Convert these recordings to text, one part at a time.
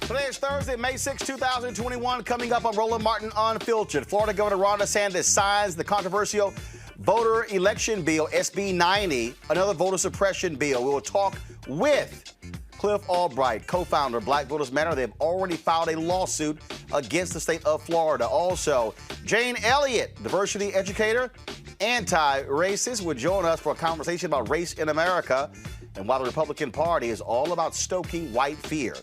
Today is Thursday, May 6, 2021. Coming up on Roland Martin Unfiltered, Florida Governor Ron DeSantis signs the controversial voter election bill, SB 90, another voter suppression bill. We will talk with Cliff Albright, co-founder of Black Voters Matter. They've already filed a lawsuit against the state of Florida. Also, Jane Elliott, diversity educator, anti-racist, will join us for a conversation about race in America and why the Republican Party is all about stoking white fear.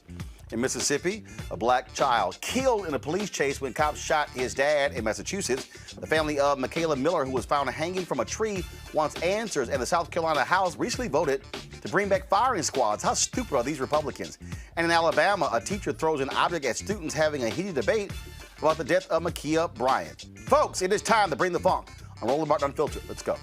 In Mississippi, a black child killed in a police chase when cops shot his dad. In Massachusetts, the family of Michaela Miller, who was found hanging from a tree, wants answers, and the South Carolina House recently voted to bring back firing squads. How stupid are these Republicans? And in Alabama, a teacher throws an object at students having a heated debate about the death of Ma'Khia Bryant. Folks, it is time to bring the funk on Roland Martin Unfiltered. Let's go.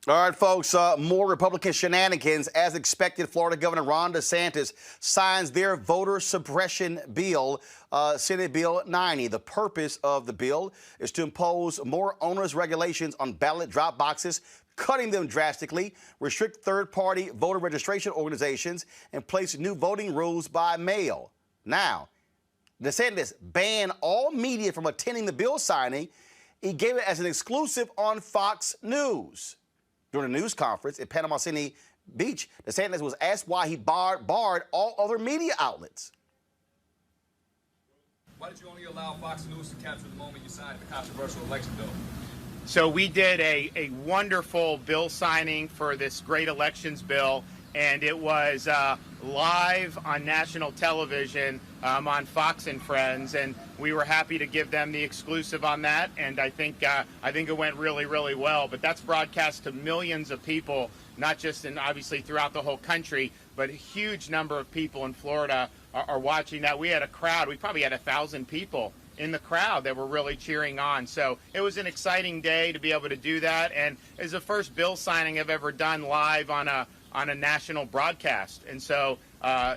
All right, folks, more Republican shenanigans. As expected, Florida Governor Ron DeSantis signs their voter suppression bill, Senate Bill 90. The purpose of the bill is to impose more onerous regulations on ballot drop boxes, cutting them drastically, restrict third-party voter registration organizations, and place new voting rules by mail. Now, DeSantis banned all media from attending the bill signing. He gave it as an exclusive on Fox News. During a news conference at Panama City Beach, DeSantis was asked why he barred all other media outlets. Why did you only allow Fox News to capture the moment you signed the controversial election bill? So we did a wonderful bill signing for this great elections bill, and it was live on national television on Fox and Friends, and we were happy to give them the exclusive on that, and I think it went really, really well. But that's broadcast to millions of people, not just obviously throughout the whole country, but a huge number of people in Florida are watching that. We had a crowd. We probably had 1,000 people in the crowd that were really cheering on. So it was an exciting day to be able to do that, and it's the first bill signing I've ever done live on a national broadcast, and so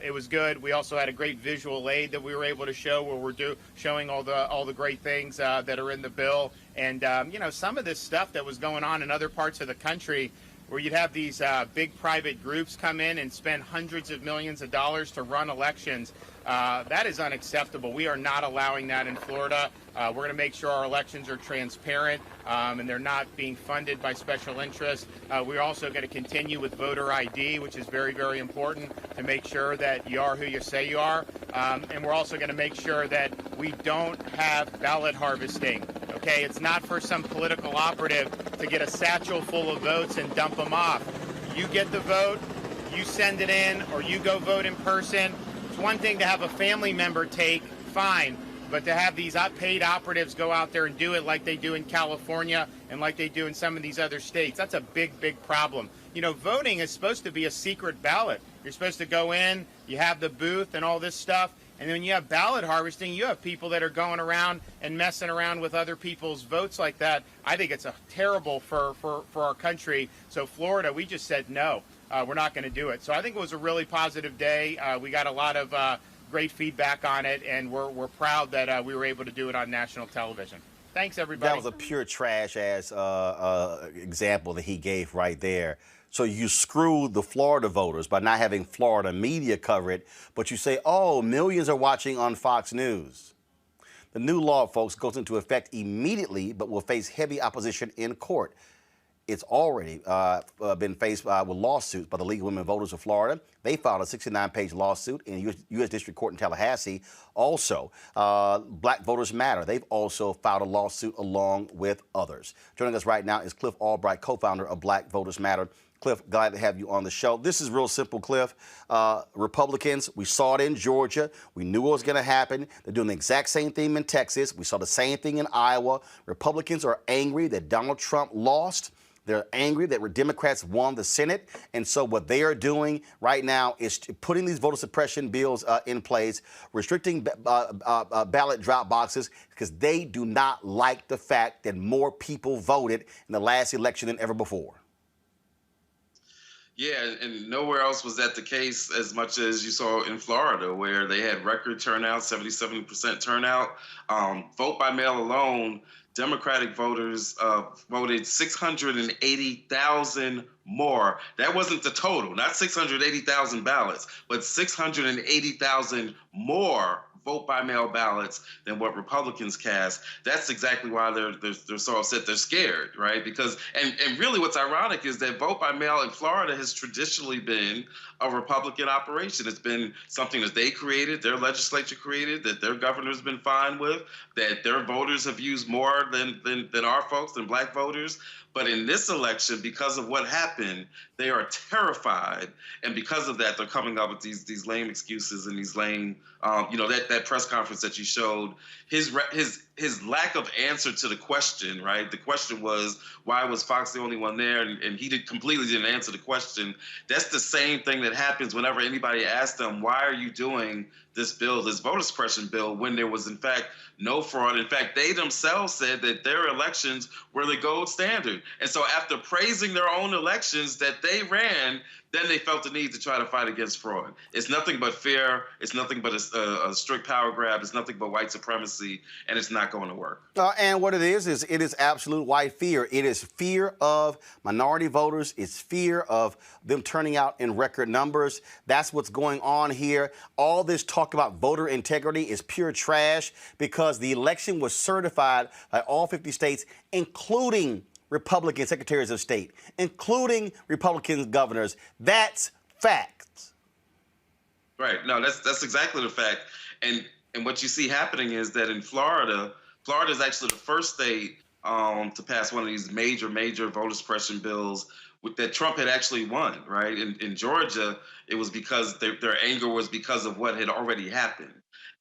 it was good. We also had a great visual aid that we were able to show, where we're showing all the great things that are in the bill, and some of this stuff that was going on in other parts of the country, where you'd have these big private groups come in and spend hundreds of millions of dollars to run elections. That is unacceptable. We are not allowing that in Florida. We're going to make sure our elections are transparent and they're not being funded by special interests. We're also going to continue with voter ID, which is very, very important to make sure that you are who you say you are. And we're also going to make sure that we don't have ballot harvesting. Okay, it's not for some political operative to get a satchel full of votes and dump them off. You get the vote, you send it in, or you go vote in person. It's one thing to have a family member take, fine, but to have these paid operatives go out there and do it like they do in California and like they do in some of these other states, that's a big, big problem. You know, voting is supposed to be a secret ballot. You're supposed to go in, you have the booth and all this stuff, and then when you have ballot harvesting, you have people that are going around and messing around with other people's votes like that. I think it's terrible for our country. So Florida, we just said no. We're not going to do it. So I think it was a really positive day. We got a lot of great feedback on it, and we're proud that we were able to do it on national television. Thanks, everybody. That was a pure trash-ass example that he gave right there. So you screwed the Florida voters by not having Florida media cover it, but you say, oh, millions are watching on Fox News. The new law, folks, goes into effect immediately, but will face heavy opposition in court. it's already been faced with lawsuits by the League of Women Voters of Florida. They filed a 69-page lawsuit in U.S. District Court in Tallahassee. Also, Black Voters Matter. They've also filed a lawsuit along with others. Joining us right now is Cliff Albright, co-founder of Black Voters Matter. Cliff, glad to have you on the show. This is real simple, Cliff. Republicans, we saw it in Georgia. We knew it was going to happen. They're doing the exact same thing in Texas. We saw the same thing in Iowa. Republicans are angry that Donald Trump lost. They're angry that Democrats won the Senate. And so what they are doing right now is putting these voter suppression bills in place, restricting ballot drop boxes, because they do not like the fact that more people voted in the last election than ever before. Yeah, and nowhere else was that the case as much as you saw in Florida, where they had record turnout, 77% turnout. Vote by mail alone, Democratic voters voted 680,000 more. That wasn't the total, not 680,000 ballots, but 680,000 more vote by mail ballots than what Republicans cast. That's exactly why they're so upset. They're scared, right? Because and really what's ironic is that vote by mail in Florida has traditionally been a Republican operation. It's been something that they created, their legislature created, that their governor's been fine with, that their voters have used more than our folks, than Black voters. But in this election, because of what happened, they are terrified, and because of that, they're coming up with these lame excuses and these lame, that press conference that you showed, his lack of answer to the question, right? The question was, why was Fox the only one there? And he completely didn't answer the question. That's the same thing that happens whenever anybody asks them, why are you doing this bill, this voter suppression bill, when there was, in fact, no fraud. In fact, they themselves said that their elections were the gold standard. And so after praising their own elections that they ran, then they felt the need to try to fight against fraud. It's nothing but fear. It's nothing but a strict power grab. It's nothing but white supremacy, and it's not going to work. And what it is it is absolute white fear. It is fear of minority voters. It's fear of them turning out in record numbers. That's what's going on here. All this talk about voter integrity is pure trash, because the election was certified by all 50 states, including Republican secretaries of state, including Republican governors. That's fact. Right. No, that's exactly the fact. And what you see happening is that in Florida is actually the first state to pass one of these major voter suppression bills that Trump had actually won, right? In Georgia, it was because their anger was because of what had already happened.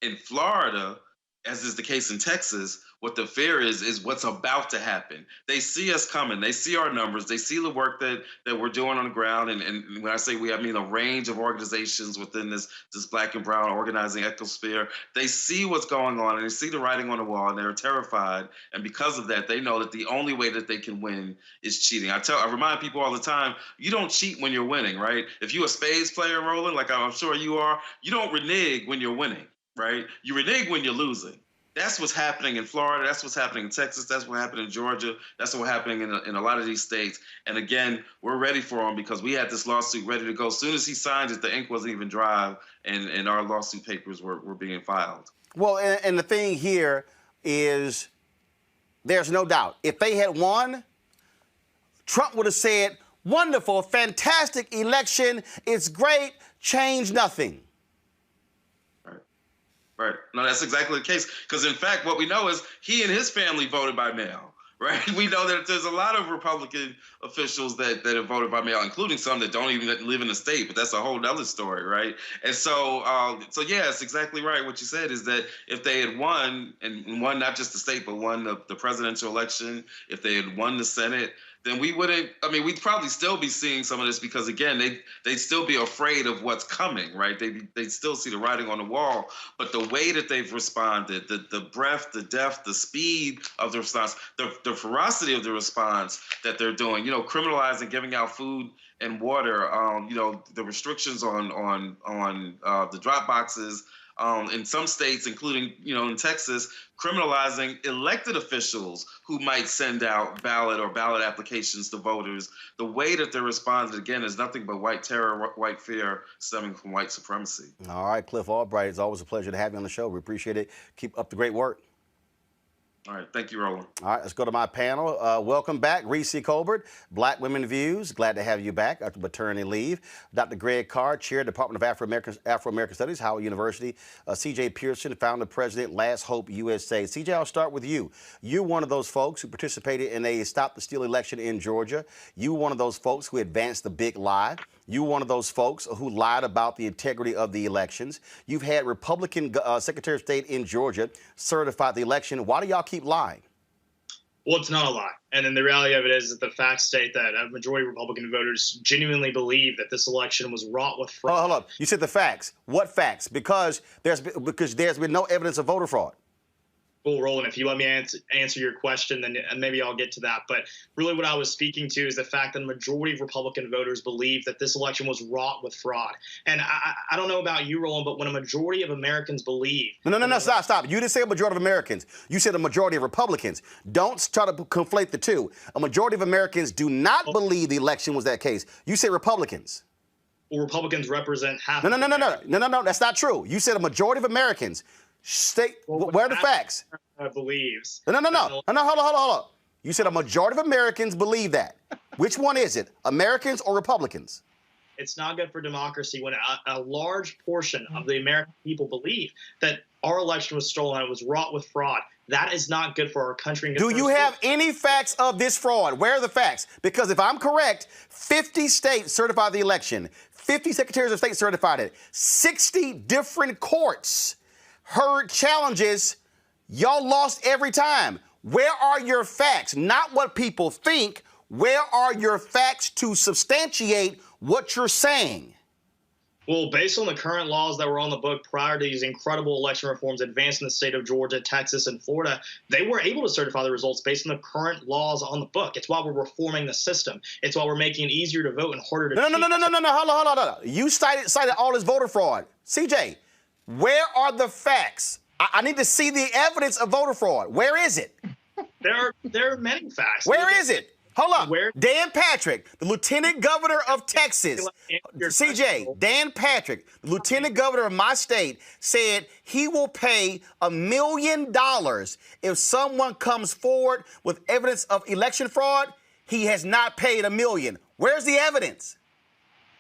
In Florida, as is the case in Texas, what the fear is what's about to happen. They see us coming. They see our numbers. They see the work that we're doing on the ground. And when I say we, I mean a range of organizations within this Black and brown organizing ecosphere. They see what's going on, and they see the writing on the wall, and they're terrified. And because of that, they know that the only way that they can win is cheating. I remind people all the time, you don't cheat when you're winning, right? If you're a spades player, Roland, like I'm sure you are, you don't renege when you're winning, right? You renege when you're losing. That's what's happening in Florida. That's what's happening in Texas. That's what happened in Georgia. That's what's happening in a lot of these states. And again, we're ready for him because we had this lawsuit ready to go. As soon as he signed it, the ink wasn't even dry, and our lawsuit papers were being filed. Well, and the thing here is there's no doubt. If they had won, Trump would have said, wonderful, fantastic election. It's great. Change nothing. Right. No, that's exactly the case. Because, in fact, what we know is he and his family voted by mail, right? We know that there's a lot of Republican officials that have voted by mail, including some that don't even live in the state. But that's a whole other story, right? And so yeah, it's exactly right. What you said is that if they had won, and won not just the state, but won the presidential election, if they had won the Senate, then we'd probably still be seeing some of this, because again, they'd still be afraid of what's coming, right? They'd still see the writing on the wall. But the way that they've responded, the breadth, the depth, the speed of the response, the ferocity of the response that they're doing, criminalizing giving out food and water, the restrictions on the drop boxes, in some states, including, in Texas, criminalizing elected officials who might send out ballot applications to voters. The way that they're responding, again, is nothing but white terror, white fear stemming from white supremacy. All right, Cliff Albright, it's always a pleasure to have you on the show. We appreciate it. Keep up the great work. All right. Thank you, Roland. All right, let's go to my panel. Welcome back, Reese Colbert, Black Women Views. Glad to have you back after maternity leave. Dr. Greg Carr, Chair, Department of Afro-American Studies, Howard University. CJ Pearson, Founder, President, Last Hope USA. CJ, I'll start with you. You're one of those folks who participated in a Stop the Steal election in Georgia. You were one of those folks who advanced the big lie. You were one of those folks who lied about the integrity of the elections. You've had Republican Secretary of State in Georgia certify the election. Why do y'all keep lying? Well, it's not a lie. And then the reality of it is that the facts state that a majority of Republican voters genuinely believe that this election was wrought with fraud. Hold up. You said the facts. What facts? Because there's been no evidence of voter fraud. Well, Roland, if you let me answer your question, then maybe I'll get to that. But really what I was speaking to is the fact that the majority of Republican voters believe that this election was wrought with fraud. And I don't know about you, Roland, but when a majority of Americans believe— No, stop. You didn't say a majority of Americans. You said a majority of Republicans. Don't try to conflate the two. A majority of Americans do not believe the election was that case. You say Republicans. Well, Republicans represent half— No, that's not true. You said a majority of Americans. Where are the facts? Believes. No, hold on. You said a majority of Americans believe that. Which one is it? Americans or Republicans? It's not good for democracy when a large portion of the American people believe that our election was stolen, it was wrought with fraud. That is not good for our country. Do you have any facts of this fraud? Where are the facts? Because if I'm correct, 50 states certified the election. 50 secretaries of state certified it. 60 different courts heard challenges. Y'all lost every time. Where are your facts? Not what people think. Where are your facts to substantiate what you're saying? Well, based on the current laws that were on the book prior to these incredible election reforms advanced in the state of Georgia, Texas, and Florida, they were able to certify the results based on the current laws on the book. It's why we're reforming the system. It's why we're making it easier to vote and harder to cheat. No. Hold on. You cited all this voter fraud. CJ, where are the facts? I need to see the evidence of voter fraud. Where is it? There are many facts. Where is it? Hold up. Dan Patrick, the Lieutenant Governor of Texas. CJ, Dan Patrick, the Lieutenant Governor of my state, said he will pay $1 million if someone comes forward with evidence of election fraud. He has not paid $1 million. Where's the evidence?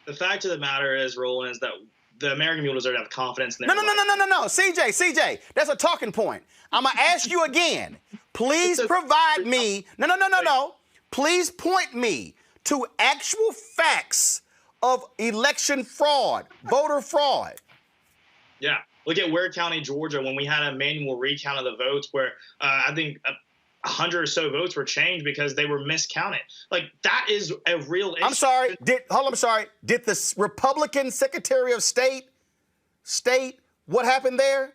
The fact of the matter is, Roland, is that the American people deserve to have confidence in their No. CJ, that's a talking point. I'm going to ask you again. Please provide me. No. Please point me to actual facts of election fraud, voter fraud. Yeah. Look at Ware County, Georgia, when we had a manual recount of the votes where I think 100 or so votes were changed because they were miscounted. Like, that is a real issue. I'm sorry. Did the Republican Secretary of State state what happened there?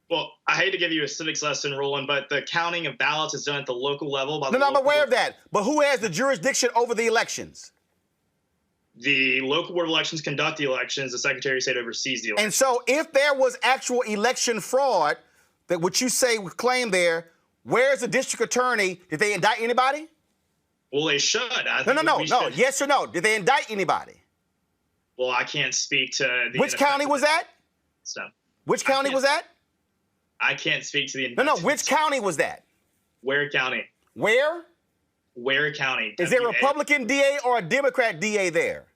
Well, I hate to give you a civics lesson, Roland, but the counting of ballots is done at the local level. No, I'm aware of that. But who has the jurisdiction over the elections? The local board of elections conduct the elections. The Secretary of State oversees the elections. And so if there was actual election fraud, that what you say was claimed there, where's the district attorney? Did they indict anybody? Well, they should. No. Yes or no? Did they indict anybody? Well, I can't speak to the— Which county was that? Which county was that? I can't speak to the— No. Which county was that? Ware County. Where? Ware County. Is there a Republican DA or a Democrat DA there?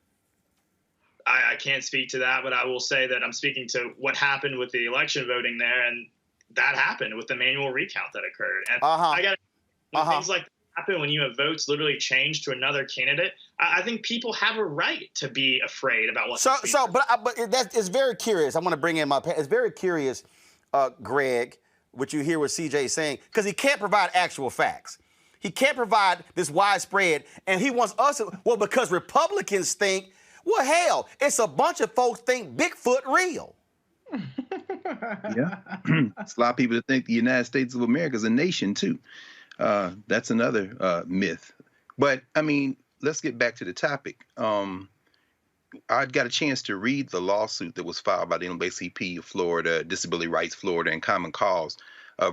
I can't speak to that, but I will say that I'm speaking to what happened with the election voting there, and that happened with the manual recount that occurred. And I got things like that happen when you have votes literally changed to another candidate. I think people have a right to be afraid about what. But it's very curious. I want to bring in it's very curious, Greg, what you hear what CJ is saying, because he can't provide actual facts. He can't provide this widespread, and he wants us to, because Republicans think, well, hell, it's a bunch of folks think Bigfoot real. Yeah. It's a lot of people that think the United States of America is a nation, too. That's another myth. But, I mean, let's get back to the topic. I got a chance to read the lawsuit that was filed by the NAACP of Florida, Disability Rights Florida, and Common Cause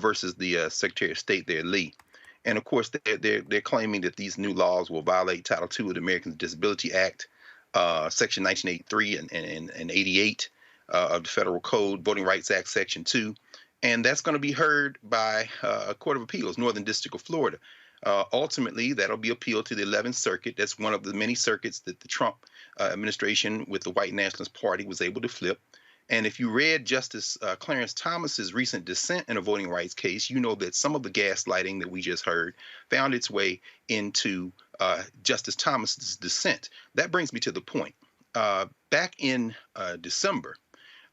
versus the Secretary of State there, Lee. And, of course, they're claiming that these new laws will violate Title II of the Americans with Disability Act, Section 1983 and 88 of the Federal Code, Voting Rights Act, Section 2, And that's going to be heard by a Court of Appeals, Northern District of Florida. Ultimately, that'll be appealed to the 11th Circuit. That's one of the many circuits that the Trump administration with the White Nationalist Party was able to flip. And if you read Justice Clarence Thomas's recent dissent in a voting rights case, you know that some of the gaslighting that we just heard found its way into Justice Thomas's dissent. That brings me to the point. Back in December,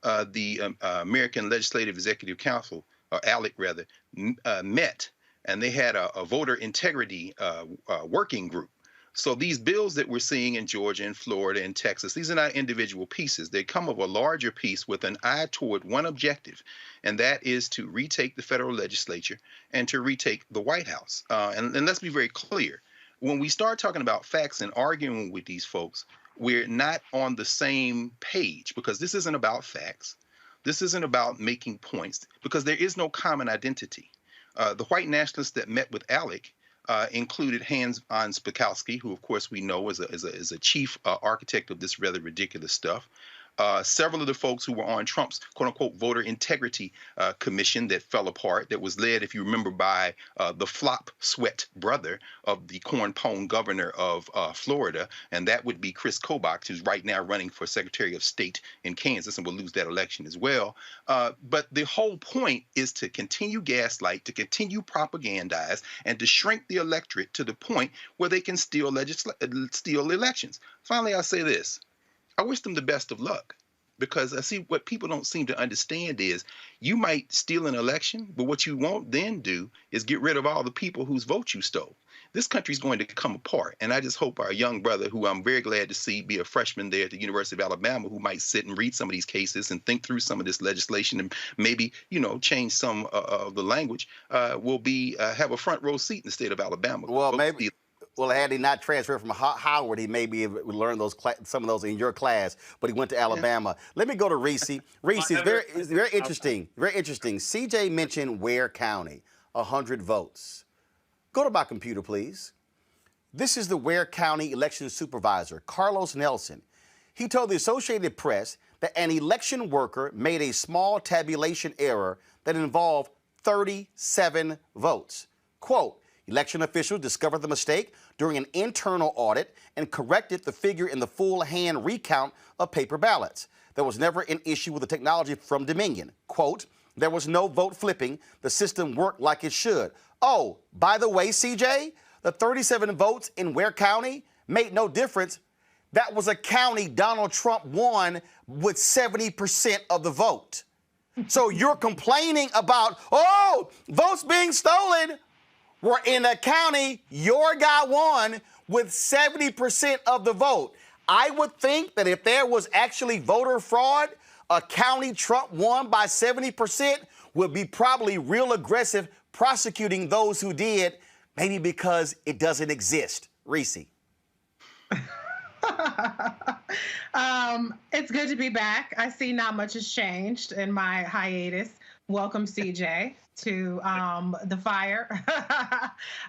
the American Legislative Executive Council, or ALEC rather, met, and they had a voter integrity working group. So these bills that we're seeing in Georgia and Florida and Texas, these are not individual pieces. They come of a larger piece with an eye toward one objective, and that is to retake the federal legislature and to retake the White House. And let's be very clear. When we start talking about facts and arguing with these folks, we're not on the same page, because this isn't about facts. This isn't about making points, because there is no common identity. The white nationalists that met with ALEC included Hans Spakowski, who, of course, we know is a chief architect of this rather ridiculous stuff. Several of the folks who were on Trump's quote-unquote voter integrity commission that fell apart, that was led, if you remember, by the flop sweat brother of the corn-pone governor of Florida, and that would be Chris Kobach, who's right now running for Secretary of State in Kansas and will lose that election as well. But the whole point is to continue gaslight, to continue propagandize, and to shrink the electorate to the point where they can steal elections. Finally, I'll say this. I wish them the best of luck, because I see what people don't seem to understand is you might steal an election, but what you won't then do is get rid of all the people whose vote you stole. This country's going to come apart, and I just hope our young brother, who I'm very glad to see be a freshman there at the University of Alabama, who might sit and read some of these cases and think through some of this legislation and maybe, change some of the language, will have a front row seat in the state of Alabama. Well, maybe. Well, had he not transferred from Howard, he maybe learned some of those in your class, but he went to Alabama. Yeah. Let me go to Reese. Reese, it's very interesting. Very interesting. CJ mentioned Ware County, 100 votes. Go to my computer, please. This is the Ware County election supervisor, Carlos Nelson. He told the Associated Press that an election worker made a small tabulation error that involved 37 votes. Quote, election officials discovered the mistake during an internal audit and corrected the figure in the full hand recount of paper ballots. There was never an issue with the technology from Dominion. Quote, there was no vote flipping. The system worked like it should. Oh, by the way, CJ, the 37 votes in Ware County made no difference. That was a county Donald Trump won with 70% of the vote. So you're complaining about, votes being stolen. We're in a county, your guy won with 70% of the vote. I would think that if there was actually voter fraud, a county Trump won by 70% would be probably real aggressive prosecuting those who did, maybe because it doesn't exist. Reese. It's good to be back. I see not much has changed in my hiatus. Welcome, CJ, to the fire.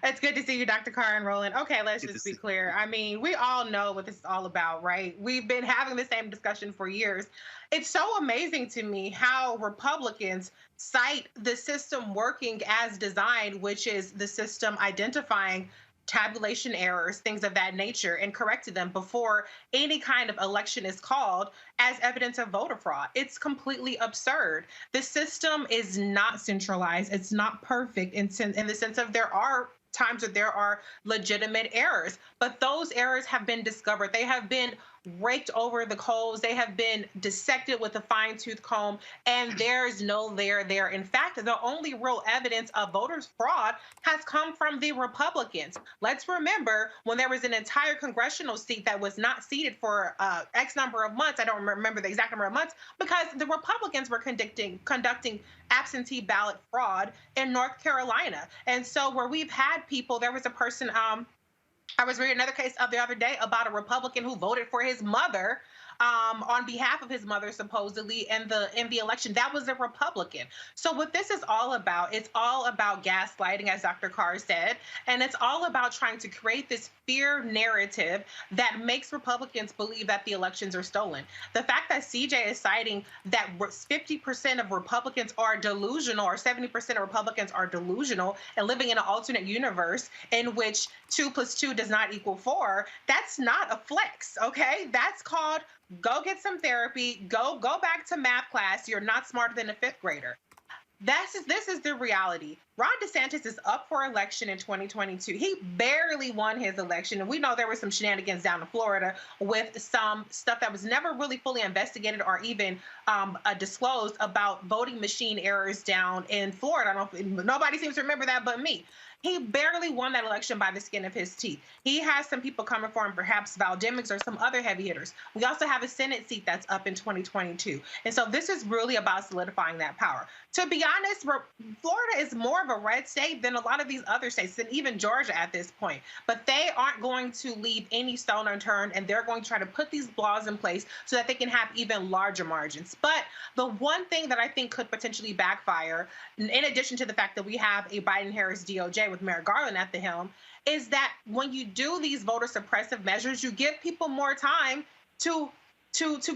It's good to see you, Dr. Carr and Roland. Okay, let's just be clear. I mean, we all know what this is all about, right? We've been having the same discussion for years. It's so amazing to me how Republicans cite the system working as designed, which is the system identifying tabulation errors, things of that nature, and corrected them before any kind of election is called as evidence of voter fraud. It's completely absurd. The system is not centralized. It's not perfect in the sense of there are times that there are legitimate errors, but those errors have been discovered. They have been raked over the coals. They have been dissected with a fine-tooth comb, and there's no there. In fact, the only real evidence of voters' fraud has come from the Republicans. Let's remember when there was an entire congressional seat that was not seated for X number of months. I don't remember the exact number of months, because the Republicans were conducting absentee ballot fraud in North Carolina. And so where we've had people, there was a person, I was reading another case of the other day about a Republican who voted for his mother on behalf of his mother, supposedly, in the election. That was a Republican. So what this is all about, it's all about gaslighting, as Dr. Carr said, and it's all about trying to create this fear narrative that makes Republicans believe that the elections are stolen. The fact that CJ is citing that 50% of Republicans are delusional, or 70% of Republicans are delusional and living in an alternate universe in which 2 + 2 does not equal 4, that's not a flex, okay? That's called go get some therapy, go back to math class. You're not smarter than a 5th grader. This is the reality. Ron DeSantis is up for election in 2022. He barely won his election. And we know there were some shenanigans down in Florida with some stuff that was never really fully investigated or even disclosed about voting machine errors down in Florida. Nobody seems to remember that but me. He barely won that election by the skin of his teeth. He has some people coming for him, perhaps Val Demings or some other heavy hitters. We also have a Senate seat that's up in 2022. And so this is really about solidifying that power. To be honest, Florida is more of a red state than a lot of these other states, and even Georgia at this point. But they aren't going to leave any stone unturned, and they're going to try to put these laws in place so that they can have even larger margins. But the one thing that I think could potentially backfire, in addition to the fact that we have a Biden-Harris DOJ with Merrick Garland at the helm, is that when you do these voter suppressive measures, you give people more time to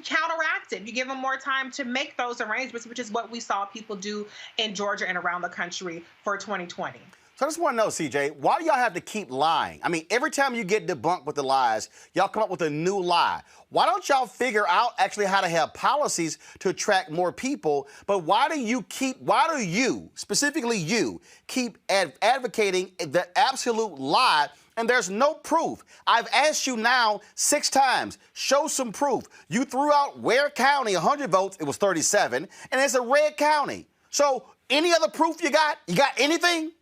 counteract it. You give them more time to make those arrangements, which is what we saw people do in Georgia and around the country for 2020. So I just want to know, CJ, why do y'all have to keep lying? I mean, every time you get debunked with the lies, y'all come up with a new lie. Why don't y'all figure out actually how to have policies to attract more people? But why do you, specifically you, keep advocating the absolute lie? And there's no proof. I've asked you now 6 times, show some proof. You threw out Ware County, 100 votes, it was 37, and it's a red county. So any other proof you got? You got anything?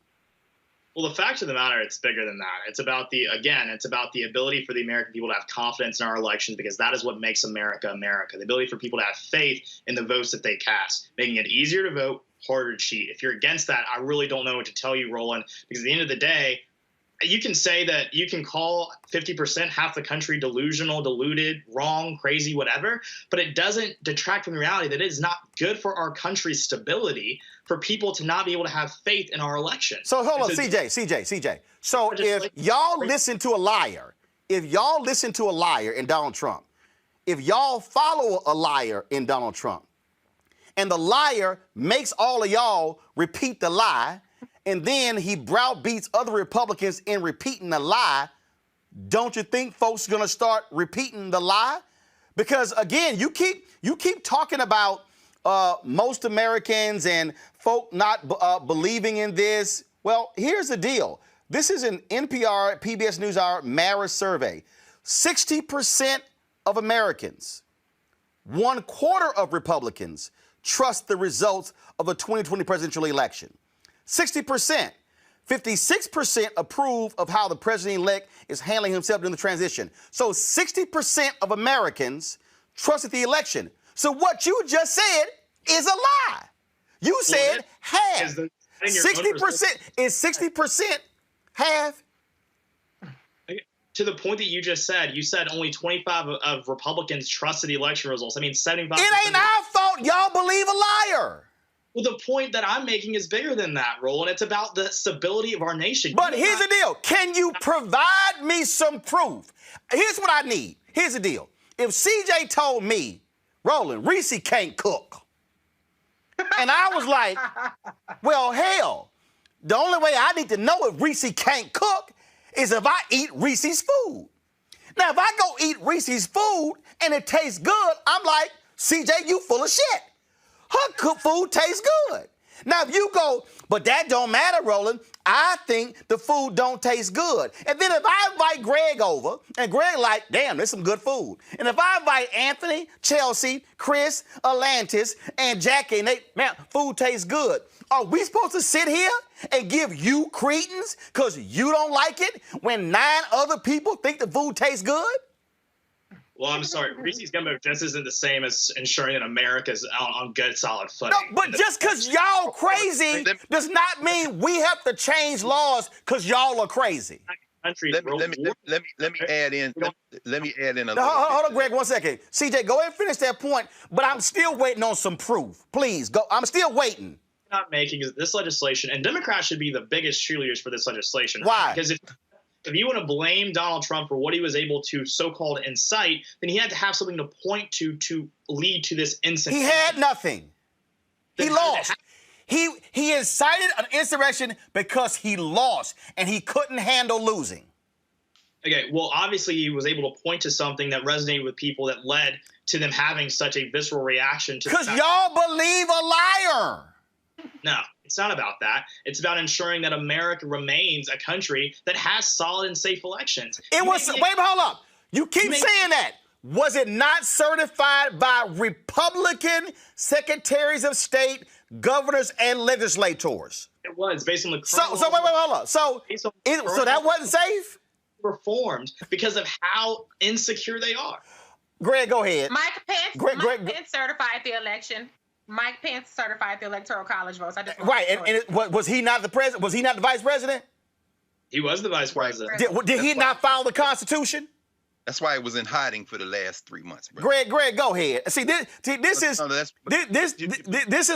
Well, the fact of the matter, it's bigger than that. It's about the ability for the American people to have confidence in our elections, because that is what makes America America. The ability for people to have faith in the votes that they cast, making it easier to vote, harder to cheat. If you're against that, I really don't know what to tell you, Roland, because at the end of the day, you can say that you can call 50%, half the country, delusional, deluded, wrong, crazy, whatever, but it doesn't detract from the reality that it is not good for our country's stability for people to not be able to have faith in our election. So hold on, CJ. So if y'all listen to a liar, in Donald Trump, if y'all follow a liar in Donald Trump, and the liar makes all of y'all repeat the lie, and then he browbeats other Republicans in repeating the lie, don't you think folks are going to start repeating the lie? Because, again, you keep talking about most Americans and folk not believing in this. Well, here's the deal. This is an NPR, PBS NewsHour Marist survey. 60% of Americans, 1/4 of Republicans, trust the results of the 2020 presidential election. 60%. 56% approve of how the president-elect is handling himself during the transition. So 60% of Americans trusted the election. So what you just said is a lie. You said half. 60%. Is 60% half? To the point that you just said, you said only 25 of Republicans trusted the election results. I mean, 75%. It ain't our fault y'all believe a liar. Well, the point that I'm making is bigger than that, Roland. It's about the stability of our nation. But here's the deal. Can you provide me some proof? Here's what I need. Here's the deal. If CJ told me, Roland, Reese can't cook, and I was like, well, hell, the only way I need to know if Reese can't cook is if I eat Reese's food. Now, if I go eat Reese's food and it tastes good, I'm like, CJ, you full of shit. Her food tastes good. Now, if you go, but that don't matter, Roland, I think the food don't taste good. And then if I invite Greg over, and Greg like, damn, there's some good food. And if I invite Anthony, Chelsea, Chris, Atlantis, and Jackie, and they, man, food tastes good. Are we supposed to sit here and give you credence because you don't like it when 9 other people think the food tastes good? Well, I'm sorry. Reese's Gumbo just isn't the same as ensuring that America's on good, solid footing. No, but just because y'all crazy does not mean we have to change laws because y'all are crazy. country. Let me add in. Let me add in a. Hold on, Greg, 1 second. CJ, go ahead and finish that point. But I'm still waiting on some proof. Please go. I'm still waiting. Not making this legislation, and Democrats should be the biggest cheerleaders for this legislation. Why? Because if you want to blame Donald Trump for what he was able to so-called incite, then he had to have something to point to lead to this incident. He had nothing. He lost. He incited an insurrection because he lost, and he couldn't handle losing. Okay, well, obviously he was able to point to something that resonated with people that led to them having such a visceral reaction to. Because y'all believe a liar. No, it's not about that. It's about ensuring that America remains a country that has solid and safe elections. Hold up. You keep saying that. Was it not certified by Republican secretaries of state, governors, and legislators? It was, based on the hold up. So that wasn't safe? Reformed because of how insecure they are. Greg, go ahead. Mike Pence certified the election. Mike Pence certified the Electoral College votes. Was he not the president? Was he not the vice president? He was the vice president. Did he not follow the Constitution? That's why it was in hiding for the last 3 months, bro. Greg, go ahead. See, this is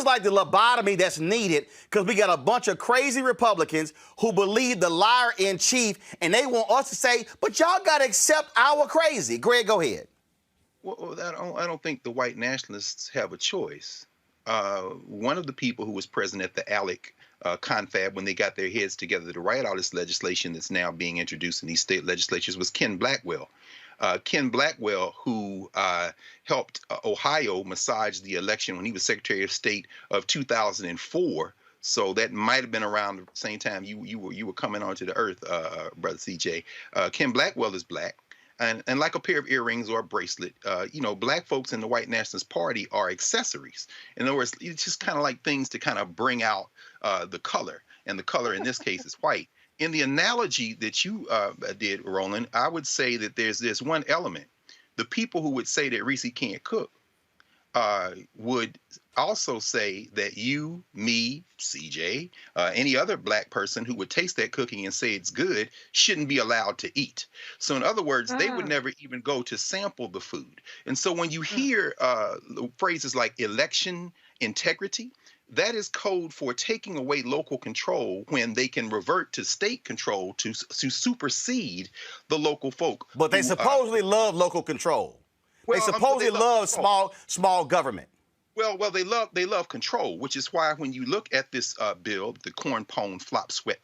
like the lobotomy that's needed because we got a bunch of crazy Republicans who believe the liar in chief, and they want us to say, "But y'all got to accept our crazy." Greg, go ahead. Well, I don't think the white nationalists have a choice. One of the people who was present at the Elliott confab when they got their heads together to write all this legislation that's now being introduced in these state legislatures was Ken Blackwell. Ken Blackwell, who helped Ohio massage the election when he was Secretary of State of 2004. So that might have been around the same time you were coming onto the earth, Brother CJ. Ken Blackwell is black. And like a pair of earrings or a bracelet, black folks in the white nationalist party are accessories. In other words, it's just kind of like things to kind of bring out the color. And the color in this case is white. In the analogy that you did, Roland, I would say that there's one element. The people who would say that Reese can't cook would also say that you, me, CJ, any other black person who would taste that cooking and say it's good shouldn't be allowed to eat. So in other words, they would never even go to sample the food. And so when you hear phrases like election integrity, that is code for taking away local control when they can revert to state control to supersede the local folk. But they supposedly love local control. They supposedly love small government. Well, they love control, which is why when you look at this bill, the corn pone flop sweat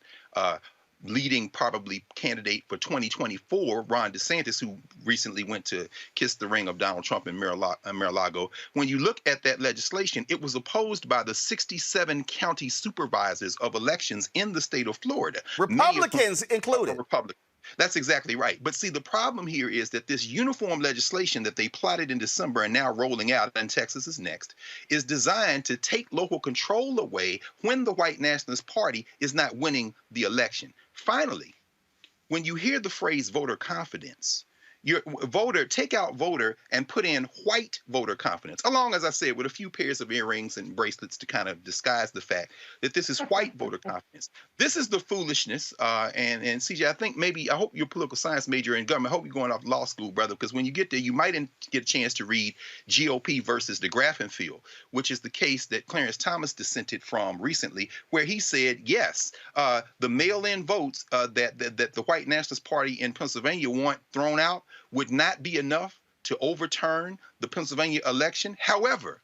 leading probably candidate for 2024, Ron DeSantis, who recently went to kiss the ring of Donald Trump in Mar-a-Lago. When you look at that legislation, it was opposed by the 67 county supervisors of elections in the state of Florida. Republicans included. Republicans. That's exactly right. But see, the problem here is that this uniform legislation that they plotted in December and now rolling out, and Texas is next, is designed to take local control away when the white nationalist party is not winning the election. Finally, when you hear the phrase voter confidence, your voter, take out voter and put in white voter confidence, along, as I said, with a few pairs of earrings and bracelets to kind of disguise the fact that this is white voter confidence. This is the foolishness. And CJ, I hope you're a political science major in government. I hope you're going off law school, brother, because when you get there, you might get a chance to read GOP versus the Grafenfield, which is the case that Clarence Thomas dissented from recently, where he said, yes, the mail-in votes that the white nationalist party in Pennsylvania want thrown out would not be enough to overturn the Pennsylvania election. However,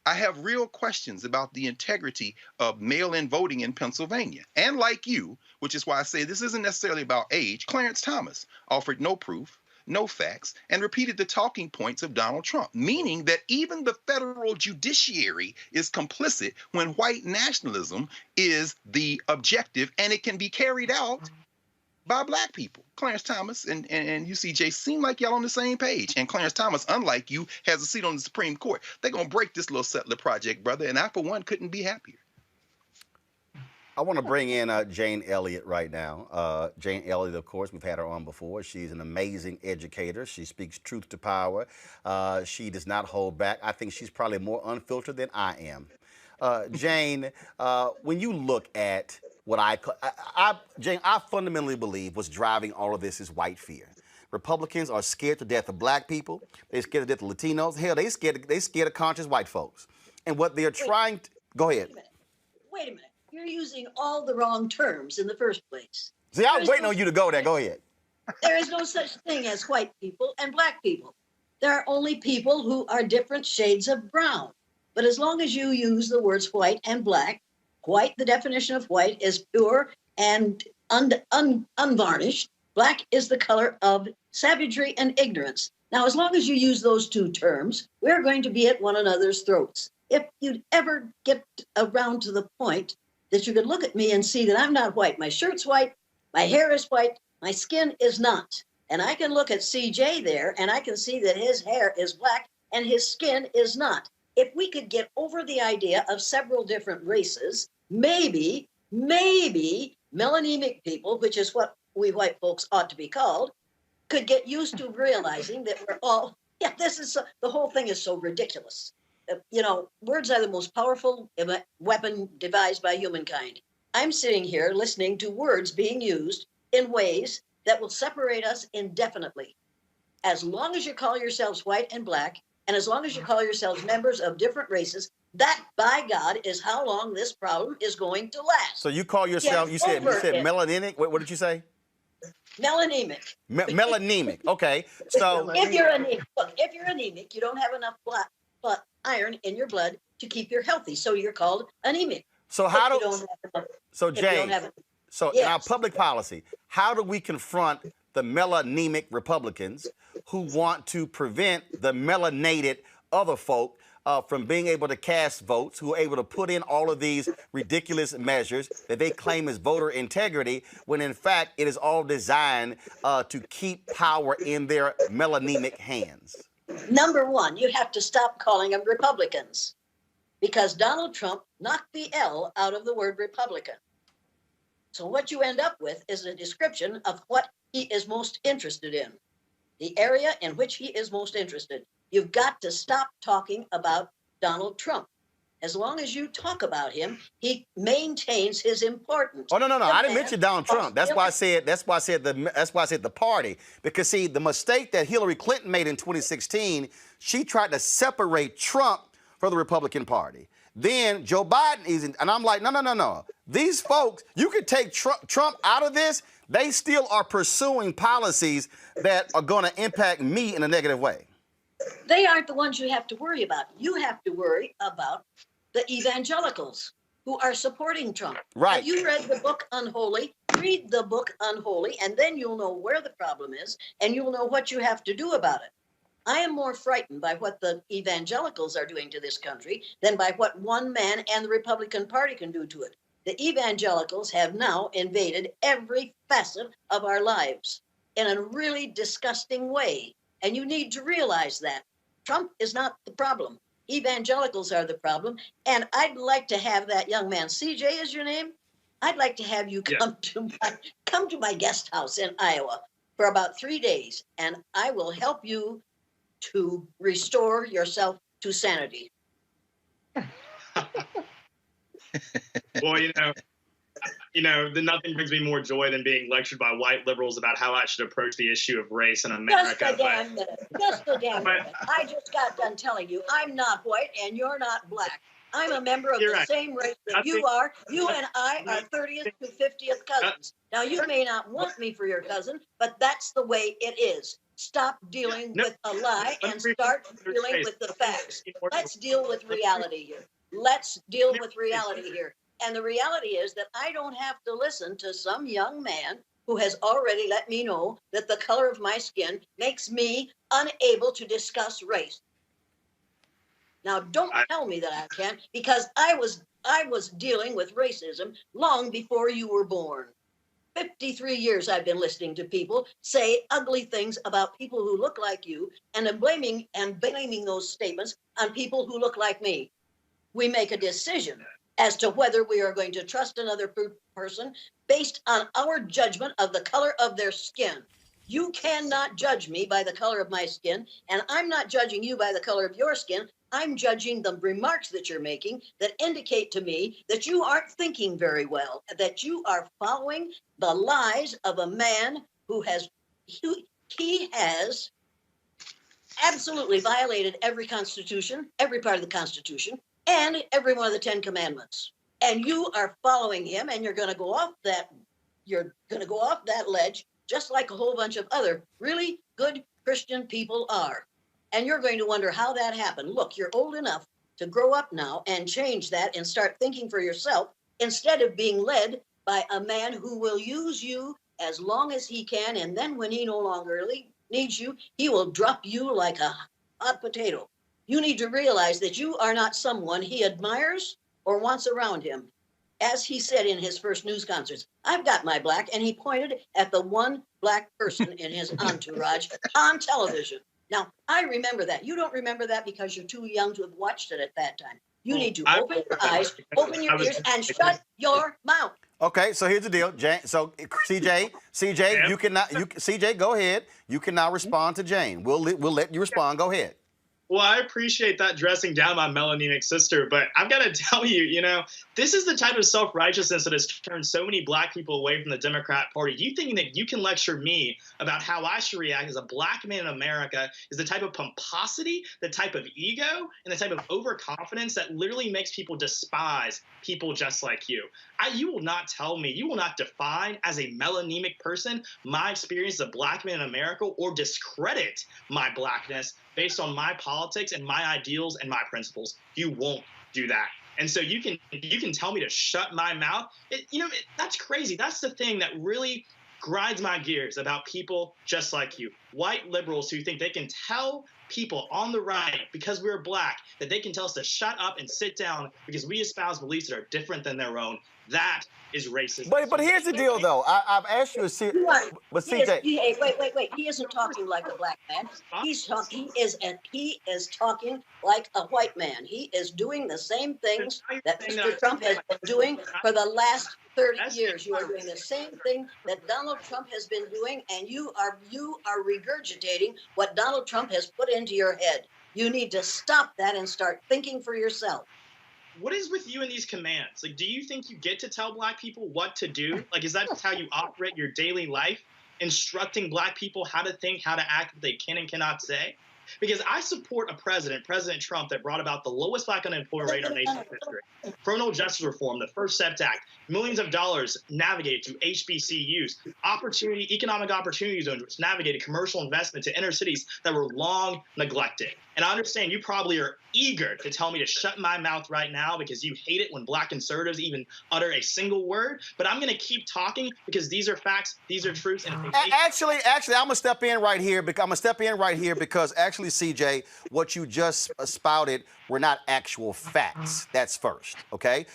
I have real questions about the integrity of mail-in voting in Pennsylvania. And like you, which is why I say this isn't necessarily about age, Clarence Thomas offered no proof, no facts, and repeated the talking points of Donald Trump, meaning that even the federal judiciary is complicit when white nationalism is the objective, and it can be carried out by black people. Clarence Thomas and UCJ seem like y'all on the same page. And Clarence Thomas, unlike you, has a seat on the Supreme Court. They're going to break this little settler project, brother, and I, for one, couldn't be happier. I want to bring in Jane Elliott right now. Jane Elliott, of course, we've had her on before. She's an amazing educator. She speaks truth to power. She does not hold back. I think she's probably more unfiltered than I am. Jane, when you look at what Jane, I fundamentally believe what's driving all of this is white fear. Republicans are scared to death of black people. They're scared to death of Latinos. Hell, they scared of conscious white folks. And what they're trying to, go ahead. Wait a minute. You're using all the wrong terms in the first place. See, I was waiting on you to go there. Go ahead. There is no such thing as white people and black people. There are only people who are different shades of brown. But as long as you use the words white and black, white, the definition of white is pure and unvarnished. Black is the color of savagery and ignorance. Now, as long as you use those two terms, we're going to be at one another's throats. If you'd ever get around to the point that you could look at me and see that I'm not white, my shirt's white, my hair is white, my skin is not. And I can look at CJ there and I can see that his hair is black and his skin is not. If we could get over the idea of several different races, maybe melanemic people, which is what we white folks ought to be called, could get used to realizing that we're all, the whole thing is so ridiculous. Words are the most powerful weapon devised by humankind. I'm sitting here listening to words being used in ways that will separate us indefinitely. As long as you call yourselves white and black, and as long as you call yourselves members of different races, that, by God, is how long this problem is going to last. So you call yourself, you said melanemic? What did you say? Melanemic. Melanemic. Okay. So if you're anemic, you don't have enough blood iron in your blood to keep you healthy. So you're called anemic. So Jay, in our public policy, how do we confront the melanemic Republicans who want to prevent the melanated other folk from being able to cast votes, who are able to put in all of these ridiculous measures that they claim is voter integrity, when in fact it is all designed to keep power in their melanemic hands? Number one, you have to stop calling them Republicans, because Donald Trump knocked the L out of the word Republican. So what you end up with is a description of what he is most interested in, the area in which he is most interested. You've got to stop talking about Donald Trump. As long as you talk about him, he maintains his importance. Oh, no. I didn't mention Donald Trump. That's why I said the party. Because see, the mistake that Hillary Clinton made in 2016, she tried to separate Trump from the Republican Party. Then Joe Biden isn't, and I'm like, no. These folks, you could take Trump out of this, they still are pursuing policies that are going to impact me in a negative way. They aren't the ones you have to worry about. You have to worry about the evangelicals who are supporting Trump. Right. Have you read the book Unholy? Read the book Unholy, and then you'll know where the problem is, and you'll know what you have to do about it. I am more frightened by what the evangelicals are doing to this country than by what one man and the Republican Party can do to it. The evangelicals have now invaded every facet of our lives in a really disgusting way. And you need to realize that. Trump is not the problem. Evangelicals are the problem. And I'd like to have that young man, CJ is your name? I'd like to have you come to my guest house in Iowa for about 3 days, and I will help you to restore yourself to sanity. Well, nothing brings me more joy than being lectured by white liberals about how I should approach the issue of race in America. Just a damn minute. I just got done telling you I'm not white and you're not black. I'm a member of the same race that you are. You and I are 30th to 50th cousins. Now, you may not want me for your cousin, but that's the way it is. Stop dealing with a lie and start dealing with the facts. Let's deal with reality here. And the reality is that I don't have to listen to some young man who has already let me know that the color of my skin makes me unable to discuss race. Now, don't tell me that I can't, because I was dealing with racism long before you were born. 53 years I've been listening to people say ugly things about people who look like you, and I'm blaming those statements on people who look like me. We make a decision as to whether we are going to trust another person based on our judgment of the color of their skin. You cannot judge me by the color of my skin, and I'm not judging you by the color of your skin. I'm judging the remarks that you're making that indicate to me that you aren't thinking very well, that you are following the lies of a man who has absolutely violated every constitution, every part of the Constitution, and every one of the 10 Commandments. And you are following him, and you're going to go off that ledge, just like a whole bunch of other really good Christian people are. And you're going to wonder how that happened. Look, you're old enough to grow up now and change that and start thinking for yourself instead of being led by a man who will use you as long as he can. And then when he no longer needs you, he will drop you like a hot potato. You need to realize that you are not someone he admires or wants around him. As he said in his first news conference, I've got my black, and he pointed at the one black person in his entourage on television. Now, I remember that. You don't remember that because you're too young to have watched it at that time. You need to open your eyes, open your ears, and shut your mouth. Okay, so here's the deal, Jane. So CJ, you cannot. CJ, go ahead. You can now respond to Jane. We'll let you respond. Go ahead. Well, I appreciate that dressing down my melanemic sister, but I've got to tell you, this is the type of self-righteousness that has turned so many black people away from the Democrat Party. You thinking that you can lecture me about how I should react as a black man in America is the type of pomposity, the type of ego, and the type of overconfidence that literally makes people despise people just like you. You will not tell me, you will not define as a melanemic person my experience as a black man in America or discredit my blackness based on my politics and my ideals and my principles. You won't do that. And so you can tell me to shut my mouth. That's crazy. That's the thing that really grinds my gears about people just like you. White liberals who think they can tell people on the right, because we're black, that they can tell us to shut up and sit down because we espouse beliefs that are different than their own. That is racist. But here's the deal, though. I've asked you but CJ, wait. He isn't talking like a black man. He is talking like a white man. He is doing the same things that Mr. Trump has been doing for the last 30 years. You are doing the same thing that Donald Trump has been doing, and you are regurgitating what Donald Trump has put into your head. You need to stop that and start thinking for yourself. What is with you in these commands? Like, do you think you get to tell black people what to do? Like, is that just how you operate your daily life? Instructing black people how to think, how to act, what they can and cannot say? Because I support a President Trump, that brought about the lowest black unemployment rate in our nation's history. Criminal justice reform, the First Step Act, millions of dollars navigated to HBCUs, economic opportunity zones, which navigated commercial investment to inner cities that were long neglected. And I understand you probably are eager to tell me to shut my mouth right now because you hate it when black conservatives even utter a single word. But I'm going to keep talking because these are facts, these are truths. And actually, I'm going to step in right here because actually, CJ, what you just spouted were not actual facts. That's first, okay?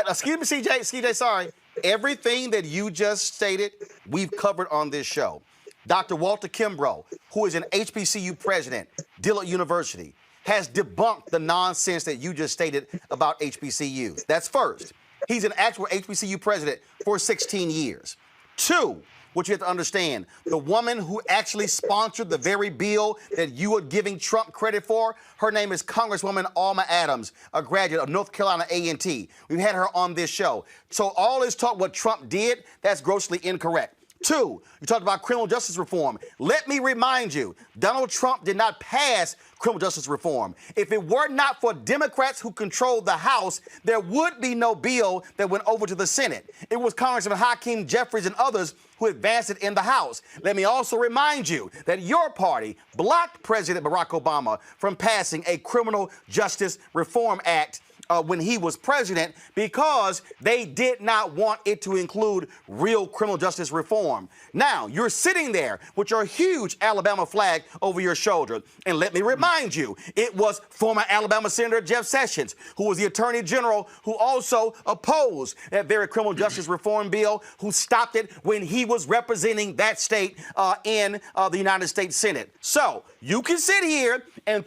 Excuse me, CJ, sorry. Everything that you just stated, we've covered on this show. Dr. Walter Kimbrough, who is an HBCU president, Dillard University, has debunked the nonsense that you just stated about HBCUs. That's first. He's an actual HBCU president for 16 years. Two, what you have to understand, the woman who actually sponsored the very bill that you are giving Trump credit for, her name is Congresswoman Alma Adams, a graduate of North Carolina A&T. We've had her on this show. So all this talk what Trump did, that's grossly incorrect. Two, you talked about criminal justice reform. Let me remind you, Donald Trump did not pass criminal justice reform. If it were not for Democrats who controlled the House, there would be no bill that went over to the Senate. It was Congressman Hakeem Jeffries and others who advanced it in the House. Let me also remind you that your party blocked President Barack Obama from passing a criminal justice reform act when he was president because they did not want it to include real criminal justice reform. Now, you're sitting there with your huge Alabama flag over your shoulder. And let me remind you, it was former Alabama Senator Jeff Sessions, who was the Attorney General, who also opposed that very criminal justice reform bill, who stopped it when he was representing that state in the United States Senate. So you can sit here and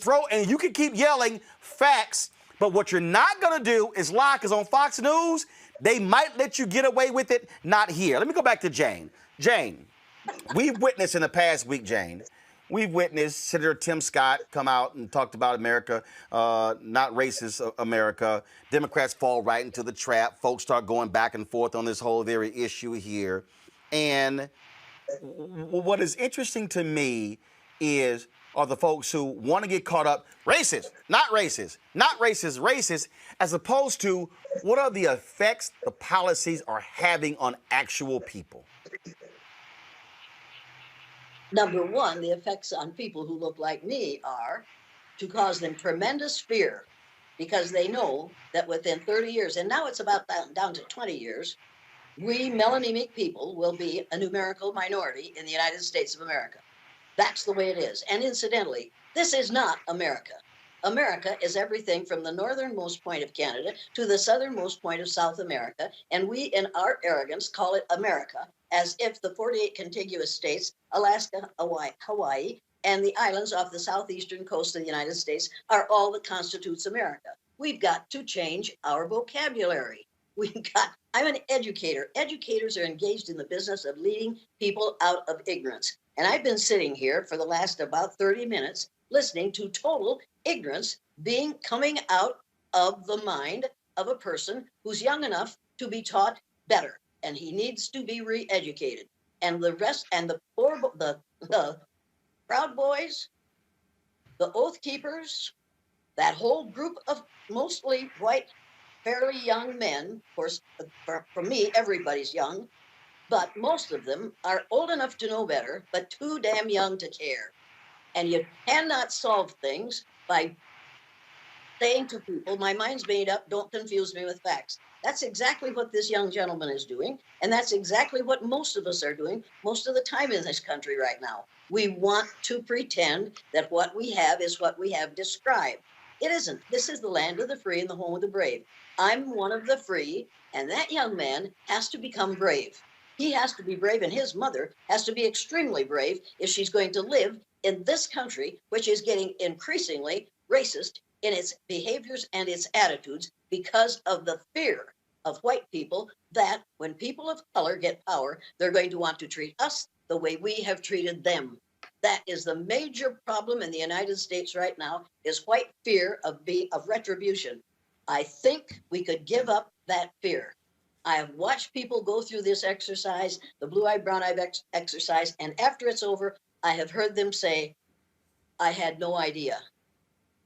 you can keep yelling facts, but what you're not going to do is lie, because on Fox News, they might let you get away with it, not here. Let me go back to Jane. Jane, we've witnessed in the past week, Jane, we've witnessed Senator Tim Scott come out and talked about America, not racist America. Democrats fall right into the trap. Folks start going back and forth on this whole very issue here. And what is interesting to me are the folks who want to get caught up, racist, not racist, not racist, racist, as opposed to what are the effects the policies are having on actual people. Number one, the effects on people who look like me are to cause them tremendous fear, because they know that within 30 years, and now it's about down to 20 years, we melanemic people will be a numerical minority in the United States of America. That's the way it is. And incidentally, this is not America. America is everything from the northernmost point of Canada to the southernmost point of South America. And we, in our arrogance, call it America, as if the 48 contiguous states, Alaska, Hawaii, and the islands off the southeastern coast of the United States are all that constitutes America. We've got to change our vocabulary. I'm an educator. Educators are engaged in the business of leading people out of ignorance. And I've been sitting here for the last about 30 minutes listening to total ignorance coming out of the mind of a person who's young enough to be taught better, and he needs to be re-educated. And the rest, and the Proud Boys, the Oath Keepers, that whole group of mostly white, fairly young men. Of course, for me, everybody's young, but most of them are old enough to know better, but too damn young to care. And you cannot solve things by saying to people, my mind's made up, don't confuse me with facts. That's exactly what this young gentleman is doing, and that's exactly what most of us are doing most of the time in this country right now. We want to pretend that what we have is what we have described. It isn't. This is the land of the free and the home of the brave. I'm one of the free, and that young man has to become brave. He has to be brave, and his mother has to be extremely brave if she's going to live in this country, which is getting increasingly racist in its behaviors and its attitudes because of the fear of white people that when people of color get power, they're going to want to treat us the way we have treated them. That is the major problem in the United States right now, is white fear of retribution. I think we could give up that fear. I have watched people go through this exercise, the blue-eyed, brown-eyed exercise, and after it's over, I have heard them say, I had no idea.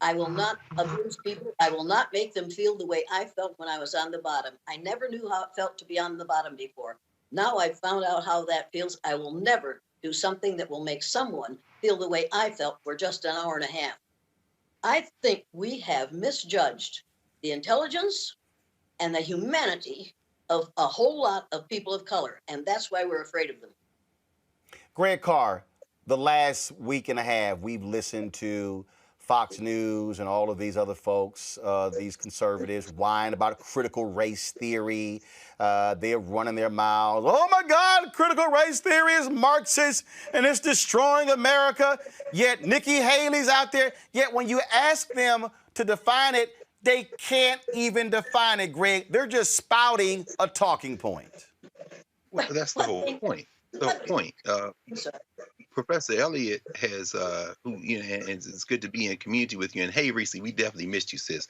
I will not abuse people. I will not make them feel the way I felt when I was on the bottom. I never knew how it felt to be on the bottom before. Now I've found out how that feels. I will never do something that will make someone feel the way I felt for just an hour and a half. I think we have misjudged the intelligence and the humanity of a whole lot of people of color, and that's why we're afraid of them. Greg Carr, the last week and a half, we've listened to Fox News and all of these other folks, these conservatives, whine about critical race theory. They're running their mouths. Oh, my God, critical race theory is Marxist, and it's destroying America. Yet Nikki Haley's out there. Yet when you ask them to define it, they can't even define it, Greg. They're just spouting a talking point. Well, that's the whole point. The whole point. Professor Elliott has, and it's good to be in community with you. And hey, Reese, we definitely missed you, sis.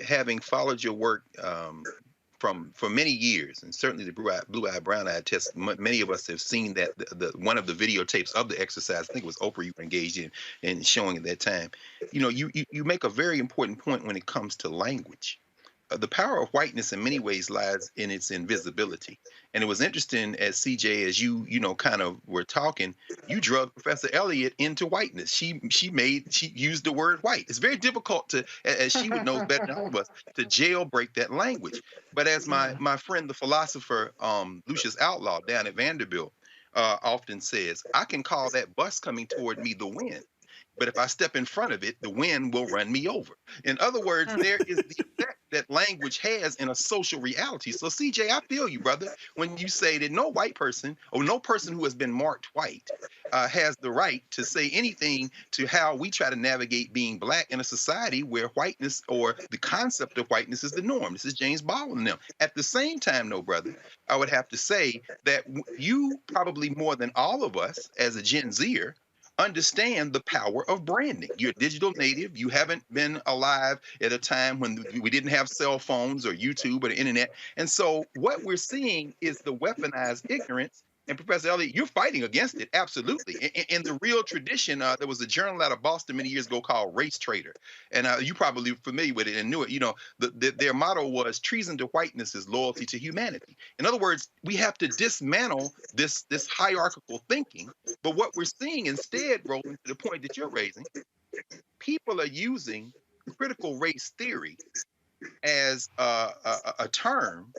Having followed your work for many years, and certainly the blue-eyed, brown-eyed test, many of us have seen that one of the videotapes of the exercise. I think it was Oprah you were engaged in showing at that time. You make a very important point when it comes to language. The power of whiteness in many ways lies in its invisibility. And it was interesting as CJ, as you kind of were talking, you drug Professor Elliott into whiteness. She used the word white. It's very difficult to, as she would know better than all of us, to jailbreak that language. But as my friend, the philosopher Lucius Outlaw down at Vanderbilt often says, I can call that bus coming toward me the wind. but if I step in front of it, the wind will run me over. In other words, there is the effect that language has in a social reality. So CJ, I feel you, brother, when you say that no white person or no person who has been marked white has the right to say anything to how we try to navigate being black in a society where whiteness or the concept of whiteness is the norm. This is James Baldwin and them. At the same time, no, brother, I would have to say that you probably more than all of us as a Gen Zer understand the power of branding. You're a digital native. You haven't been alive at a time when we didn't have cell phones or YouTube or the internet. And so what we're seeing is the weaponized ignorance. And Professor Elliott, you're fighting against it, absolutely. In the real tradition, there was a journal out of Boston many years ago called Race Trader. And you probably familiar with it and knew it. You know, their motto was treason to whiteness is loyalty to humanity. In other words, we have to dismantle this hierarchical thinking. But what we're seeing instead, Roland, to the point that you're raising, people are using critical race theory as a term.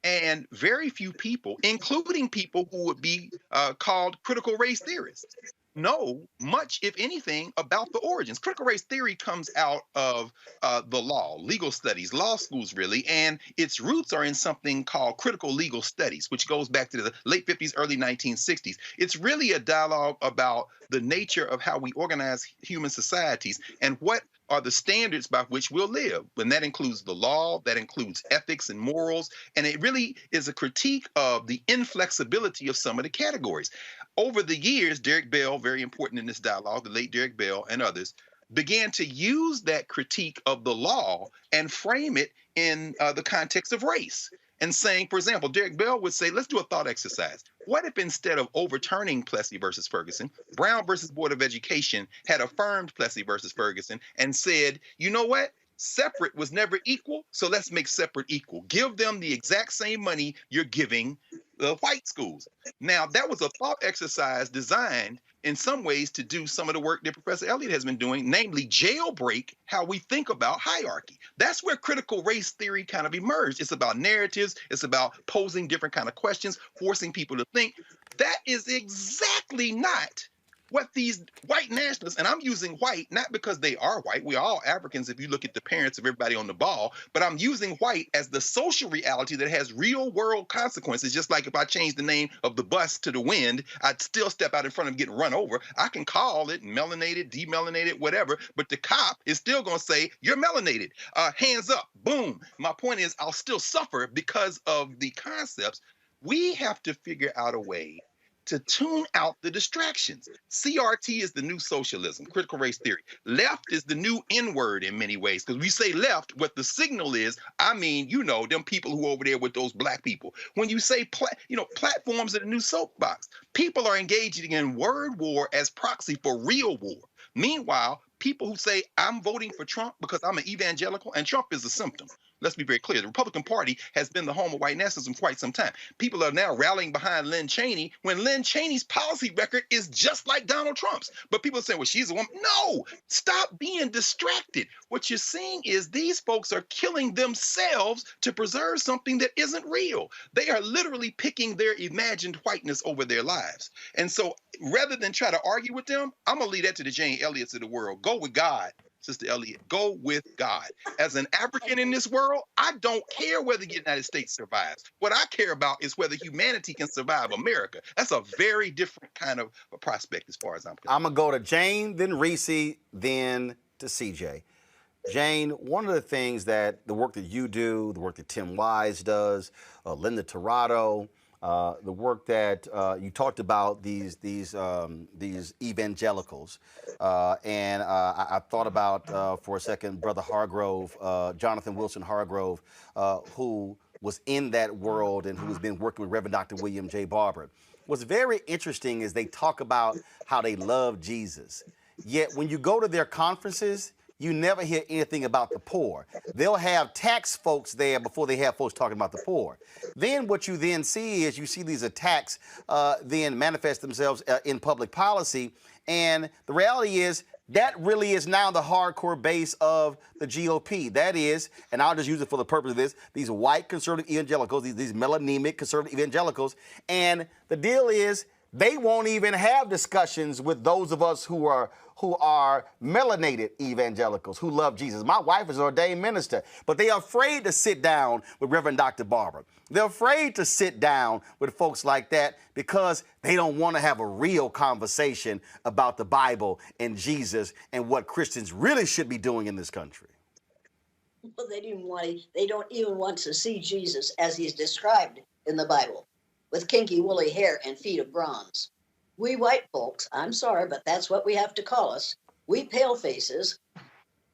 And very few people, including people who would be called critical race theorists, know much, if anything, about the origins. Critical race theory comes out of the law, legal studies, law schools, really, and its roots are in something called critical legal studies, which goes back to the late 50s, early 1960s. It's really a dialogue about the nature of how we organize human societies and what are the standards by which we'll live. And that includes the law, that includes ethics and morals, and it really is a critique of the inflexibility of some of the categories. Over the years, Derek Bell, very important in this dialogue, the late Derek Bell and others, began to use that critique of the law and frame it in the context of race. And saying, for example, Derek Bell would say, let's do a thought exercise. What if instead of overturning Plessy versus Ferguson, Brown versus Board of Education had affirmed Plessy versus Ferguson and said, you know what? Separate was never equal, so let's make separate equal. Give them the exact same money you're giving the white schools. Now, that was a thought exercise designed in some ways to do some of the work that Professor Elliott has been doing, namely jailbreak how we think about hierarchy. That's where critical race theory kind of emerged. It's about narratives. It's about posing different kind of questions, forcing people to think. That is exactly not what these white nationalists, and I'm using white not because they are white, we're all Africans if you look at the parents of everybody on the ball, but I'm using white as the social reality that has real world consequences. Just like if I change the name of the bus to the wind, I'd still step out in front of getting run over. I can call it melanated, demelanated, whatever, but the cop is still gonna say, you're melanated, hands up, boom. My point is I'll still suffer because of the concepts. We have to figure out a way to tune out the distractions. CRT is the new socialism, critical race theory. Left is the new N-word in many ways, because we say left, what the signal is, I mean, you know, them people who are over there with those black people. When you say, platforms are the new soapbox, people are engaging in word war as proxy for real war. Meanwhile, people who say, I'm voting for Trump because I'm an evangelical, and Trump is a symptom. Let's be very clear. The Republican Party has been the home of white nationalism for quite some time. People are now rallying behind Lynn Cheney when Lynn Cheney's policy record is just like Donald Trump's. But people are saying, well, she's a woman. No, stop being distracted. What you're seeing is these folks are killing themselves to preserve something that isn't real. They are literally picking their imagined whiteness over their lives. And so rather than try to argue with them, I'm going to leave that to the Jane Elliott's of the world. Go with God. Sister Elliott, go with God. As an African in this world, I don't care whether the United States survives. What I care about is whether humanity can survive America. That's a very different kind of a prospect as far as I'm concerned. I'm going to go to Jane, then Reese, then to CJ. Jane, one of the things that the work that you do, the work that Tim Wise does, Linda Tirado, the work that you talked about these evangelicals, and I thought about for a second Brother Hargrove, Jonathan Wilson Hargrove, who was in that world and who has been working with Reverend Dr. William J. Barber. What's very interesting is they talk about how they love Jesus, yet when you go to their conferences, you never hear anything about the poor. They'll have tax folks there before they have folks talking about the poor. Then what you then see is you see these attacks then manifest themselves in public policy. And the reality is that really is now the hardcore base of the GOP. That is, and I'll just use it for the purpose of this, these white conservative evangelicals, these melanemic conservative evangelicals. And the deal is They won't even have discussions with those of us who are melanated evangelicals who love Jesus. My wife is an ordained minister, but they are afraid to sit down with Reverend Dr. Barber. They're afraid to sit down with folks like that because they don't want to have a real conversation about the Bible and Jesus and what Christians really should be doing in this country. Well, they don't even want to see Jesus as he's described in the Bible, with kinky woolly hair and feet of bronze. We white folks, I'm sorry, but that's what we have to call us. We pale faces,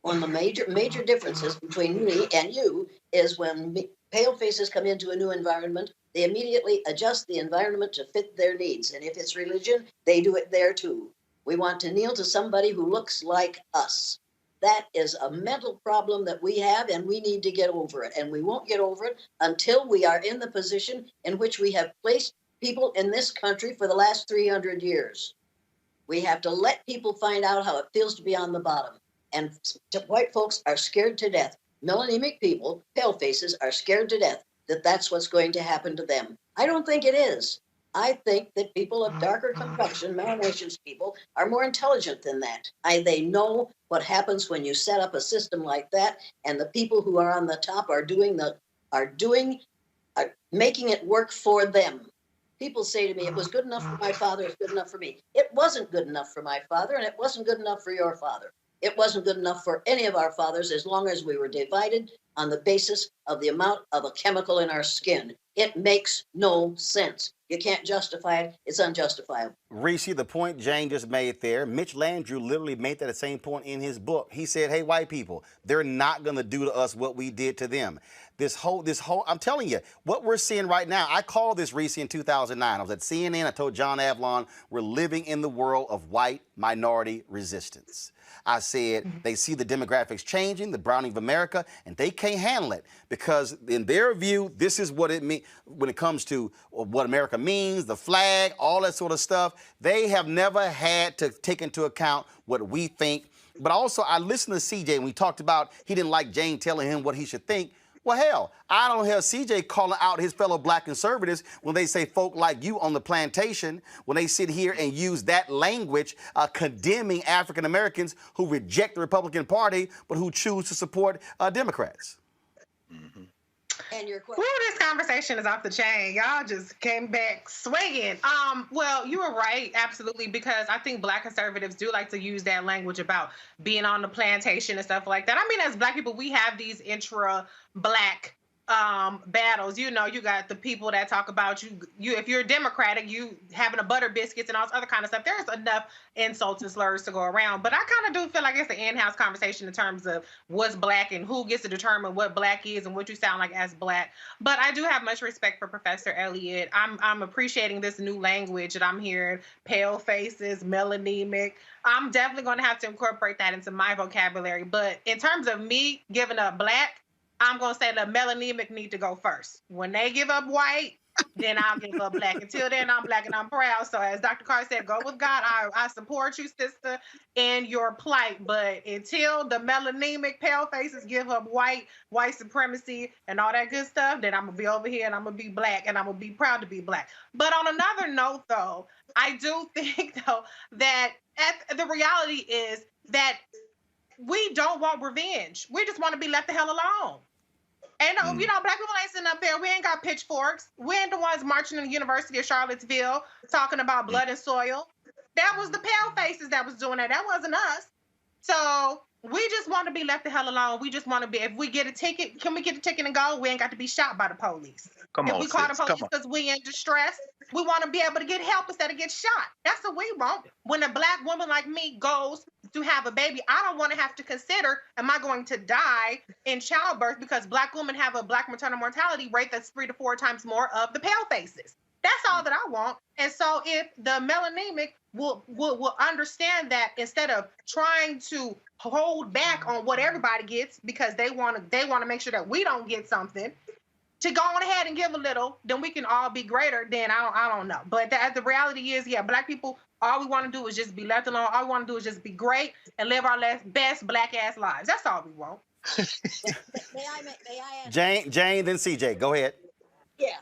one of the major differences between me and you is when pale faces come into a new environment, they immediately adjust the environment to fit their needs. And if it's religion, they do it there too. We want to kneel to somebody who looks like us. That is a mental problem that we have, and we need to get over it. And we won't get over it until we are in the position in which we have placed people in this country for the last 300 years. We have to let people find out how it feels to be on the bottom. And white folks are scared to death. Melanemic people, pale faces, are scared to death that that's what's going to happen to them. I don't think it is. I think that people of darker complexion, melanations people, are more intelligent than that. They know what happens when you set up a system like that, and the people who are on the top are making it work for them. People say to me, it was good enough for my father, it's good enough for me. It wasn't good enough for my father, and it wasn't good enough for your father. It wasn't good enough for any of our fathers as long as we were divided on the basis of the amount of a chemical in our skin. It makes no sense. You can't justify it. It's unjustifiable. Reese, the point Jane just made there, Mitch Landrieu literally made that same point in his book. He said, hey, white people, they're not going to do to us what we did to them. This whole, I'm telling you, what we're seeing right now, I called this, Reese, in 2009. I was at CNN. I told John Avlon, we're living in the world of white minority resistance. I said, they see the demographics changing, the browning of America, and they can't handle it because in their view, this is what it means when it comes to what America means, the flag, all that sort of stuff. They have never had to take into account what we think. But also, I listened to CJ when we talked about he didn't like Jane telling him what he should think. Well, hell, I don't hear CJ calling out his fellow black conservatives when they say folk like you on the plantation, when they sit here and use that language condemning African Americans who reject the Republican Party but who choose to support Democrats. Mm-hmm. And your question. Ooh, this conversation is off the chain. Y'all just came back swinging. Well, you were right, absolutely, because I think black conservatives do like to use that language about being on the plantation and stuff like that. I mean, as black people, we have these intra-black battles. You know, you got the people that talk about you if you're Democratic, you having a butter biscuits and all this other kind of stuff. There's enough insults and slurs to go around. But I kind of do feel like it's an in-house conversation in terms of what's black and who gets to determine what black is and what you sound like as black. But I do have much respect for Professor Elliott. I'm appreciating this new language that I'm hearing, pale faces, melanemic. I'm definitely going to have to incorporate that into my vocabulary. But in terms of me giving up black, I'm going to say the melanemic need to go first. When they give up white, then I'll give up black. Until then, I'm black and I'm proud. So as Dr. Carr said, go with God. I support you, sister, in your plight. But until the melanemic pale faces give up white supremacy and all that good stuff, then I'm going to be over here and I'm going to be black and I'm going to be proud to be black. But on another note, though, I do think, though, that the reality is that we don't want revenge. We just want to be left the hell alone. And, you know, black people ain't sitting up there. We ain't got pitchforks. We ain't the ones marching in the University of Charlottesville talking about blood and soil. That was the pale faces that was doing that. That wasn't us. So we just want to be left the hell alone. We just want to be, if we get a ticket, can we get a ticket and go? We ain't got to be shot by the police. If we call the police because we in distress, we want to be able to get help instead of get shot. That's what we want. When a black woman like me goes to have a baby, I don't want to have to consider, am I going to die in childbirth because black women have a black maternal mortality rate that's 3 to 4 times more of the pale faces. That's all that I want. And so if the melanemic will understand that instead of trying to hold back on what everybody gets because they want to make sure that we don't get something, to go on ahead and give a little, then we can all be greater. Then I don't know. But the reality is, yeah, black people, all we want to do is just be left alone. All we want to do is just be great and live our best black ass lives. That's all we want. May I ask? Jane, then CJ. Go ahead. Yeah.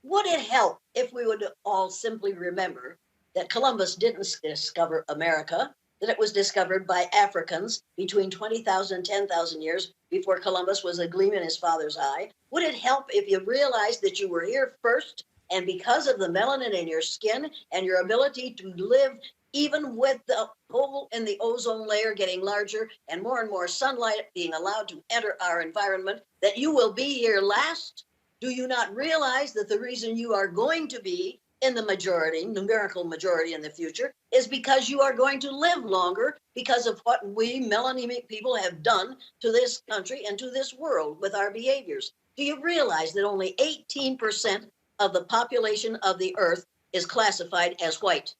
Would it help if we would all simply remember that Columbus didn't discover America, that it was discovered by Africans between 20,000 and 10,000 years before Columbus was a gleam in his father's eye? Would it help if you realized that you were here first, and because of the melanin in your skin and your ability to live even with the hole in the ozone layer getting larger and more sunlight being allowed to enter our environment, that you will be here last? Do you not realize that the reason you are going to be in the majority, numerical majority in the future, is because you are going to live longer because of what we melanemic people have done to this country and to this world with our behaviors? Do you realize that only 18% of the population of the earth is classified as white?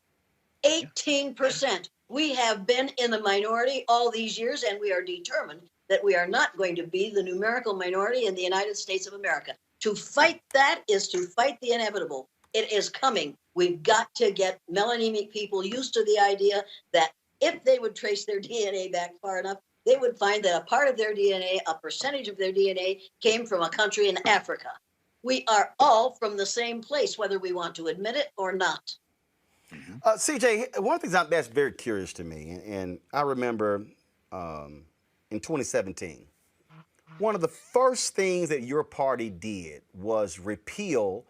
18%. We have been in the minority all these years, and we are determined that we are not going to be the numerical minority in the United States of America. To fight that is to fight the inevitable. It is coming. We've got to get melanemic people used to the idea that if they would trace their DNA back far enough, they would find that a part of their DNA, a percentage of their DNA, came from a country in Africa. We are all from the same place, whether we want to admit it or not. CJ, one of the things that's very curious to me, and I remember in 2017, one of the first things that your party did was repeal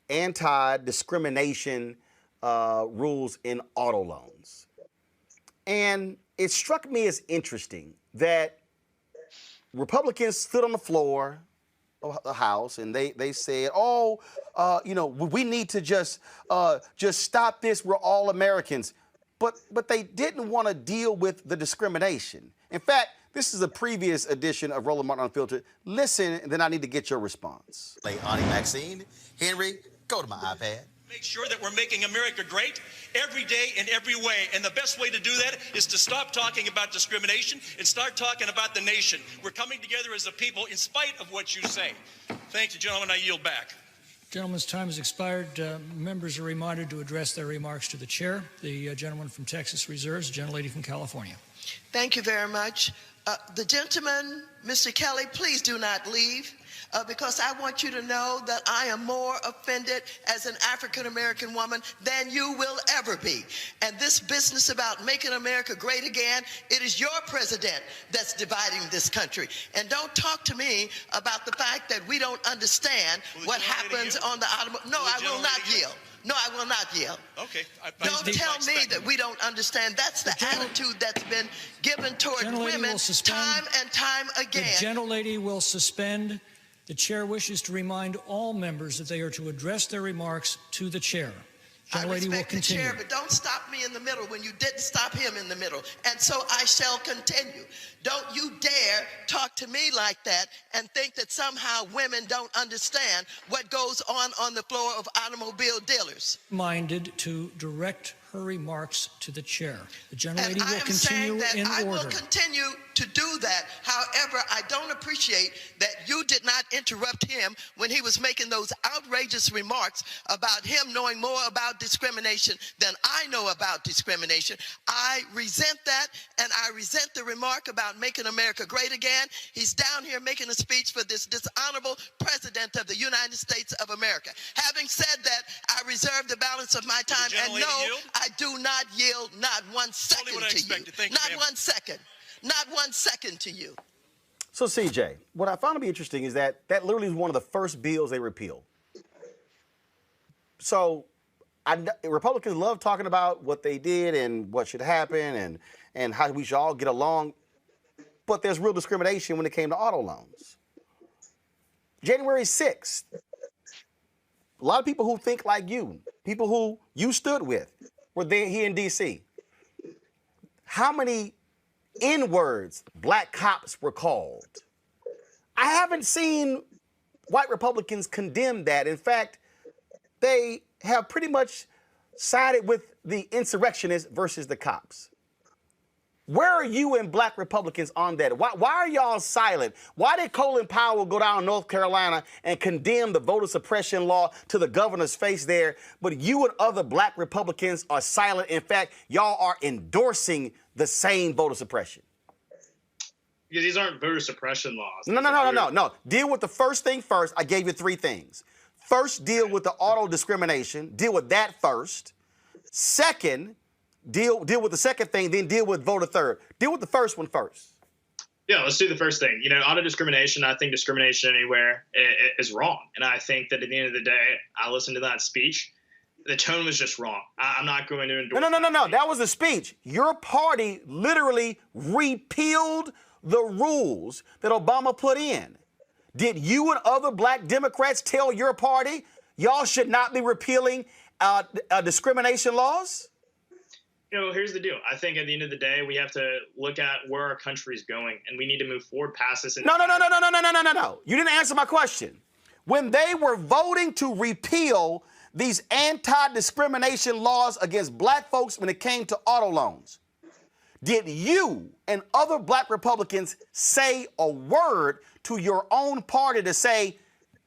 anti-discrimination rules in auto loans. And it struck me as interesting that Republicans stood on the floor of the House and they said, we need to just stop this. We're all Americans. But they didn't want to deal with the discrimination. In fact, this is a previous edition of Roland Martin Unfiltered. Listen, and then I need to get your response. Auntie Maxine, Henry, go to my iPad. Make sure that we're making America great every day in every way. And the best way to do that is to stop talking about discrimination and start talking about the nation. We're coming together as a people in spite of what you say. Thank you, gentlemen. I yield back. Gentleman's time has expired. Members are reminded to address their remarks to the chair. The gentleman from Texas reserves, the gentlelady from California. Thank you very much. The gentleman, Mr. Kelly, please do not leave. Because I want you to know that I am more offended as an African-American woman than you will ever be. And this business about making America great again, it is your president that's dividing this country. And don't talk to me about the fact that we don't understand what happens on the automobile. No, I will not yield. No, I will not yield. Okay. Don't tell me that we don't understand. That's the attitude that's been given toward women time and time again. The gentlelady will suspend. The chair wishes to remind all members that they are to address their remarks to the chair. Gentlelady will continue. The chair, but don't stop me in the middle when you didn't stop him in the middle. And so I shall continue. Don't you dare talk to me like that and think that somehow women don't understand what goes on the floor of automobile dealers. Minded to direct her remarks to the chair. The gentlelady will continue in order. I will continue to do that. However, I don't appreciate that you did not interrupt him when he was making those outrageous remarks about him knowing more about discrimination than I know about discrimination. I resent that, and I resent the remark about making America great again. He's down here making a speech for this dishonorable president of the United States of America. Having said that, I reserve the balance of my time, and no, I do not yield not 1 second to you. Not 1 second. Not 1 second to you. So, CJ, what I found to be interesting is that literally is one of the first bills they repealed. So, Republicans love talking about what they did and what should happen and how we should all get along. But there's real discrimination when it came to auto loans. January 6th, a lot of people who think like you, people who you stood with, were there here in D.C. How many N-words black cops were called? I haven't seen white Republicans condemn that. In fact, they have pretty much sided with the insurrectionists versus the cops. Where are you and black Republicans on that? Why are y'all silent? Why did Colin Powell go down to North Carolina and condemn the voter suppression law to the governor's face there, but you and other black Republicans are silent? In fact, y'all are endorsing the same voter suppression. Because these aren't voter suppression laws. No. Deal with the first thing first. I gave you 3 things. First, deal with the auto discrimination. Deal with that first. Second, deal with the second thing, then deal with voter third. Deal with the first one first. Yeah, let's do the first thing. Auto discrimination, I think discrimination anywhere is wrong. And I think that at the end of the day, I listened to that speech. The tone was just wrong. I'm not going to endorse No. That was the speech. Your party literally repealed the rules that Obama put in. Did you and other black Democrats tell your party y'all should not be repealing discrimination laws? Here's the deal. I think at the end of the day, we have to look at where our country is going, and we need to move forward past this. No. You didn't answer my question. When they were voting to repeal these anti-discrimination laws against black folks when it came to auto loans, did you and other black Republicans say a word to your own party to say,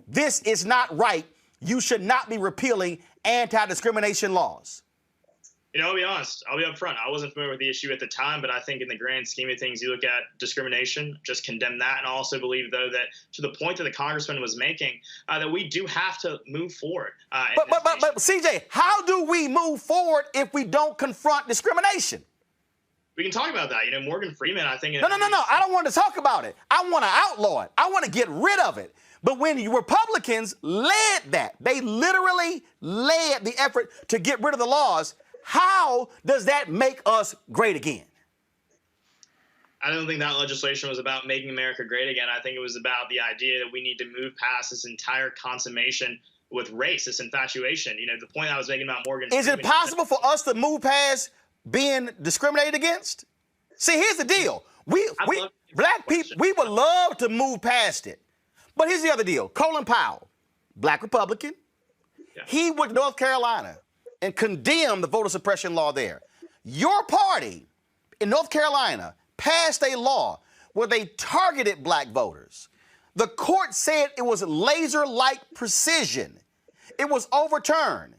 this is not right, you should not be repealing anti-discrimination laws? I'll be honest. I'll be upfront. I wasn't familiar with the issue at the time, but I think in the grand scheme of things, you look at discrimination, just condemn that. And I also believe, though, that to the point that the congressman was making, that we do have to move forward. But CJ, how do we move forward if we don't confront discrimination? We can talk about that. Morgan Freeman, I think. No. I don't want to talk about it. I want to outlaw it. I want to get rid of it. But when Republicans led that, they literally led the effort to get rid of the laws. How does that make us great again? I don't think that legislation was about making America great again. I think it was about the idea that we need to move past this entire consummation with race, this infatuation. The point I was making about Morgan Freeman. Is it possible for us to move past being discriminated against? See, here's the deal. We black people, we would love to move past it. But here's the other deal. Colin Powell, black Republican, he went to North Carolina and condemned the voter suppression law there. Your party in North Carolina passed a law where they targeted black voters. The court said it was laser-like precision. It was overturned.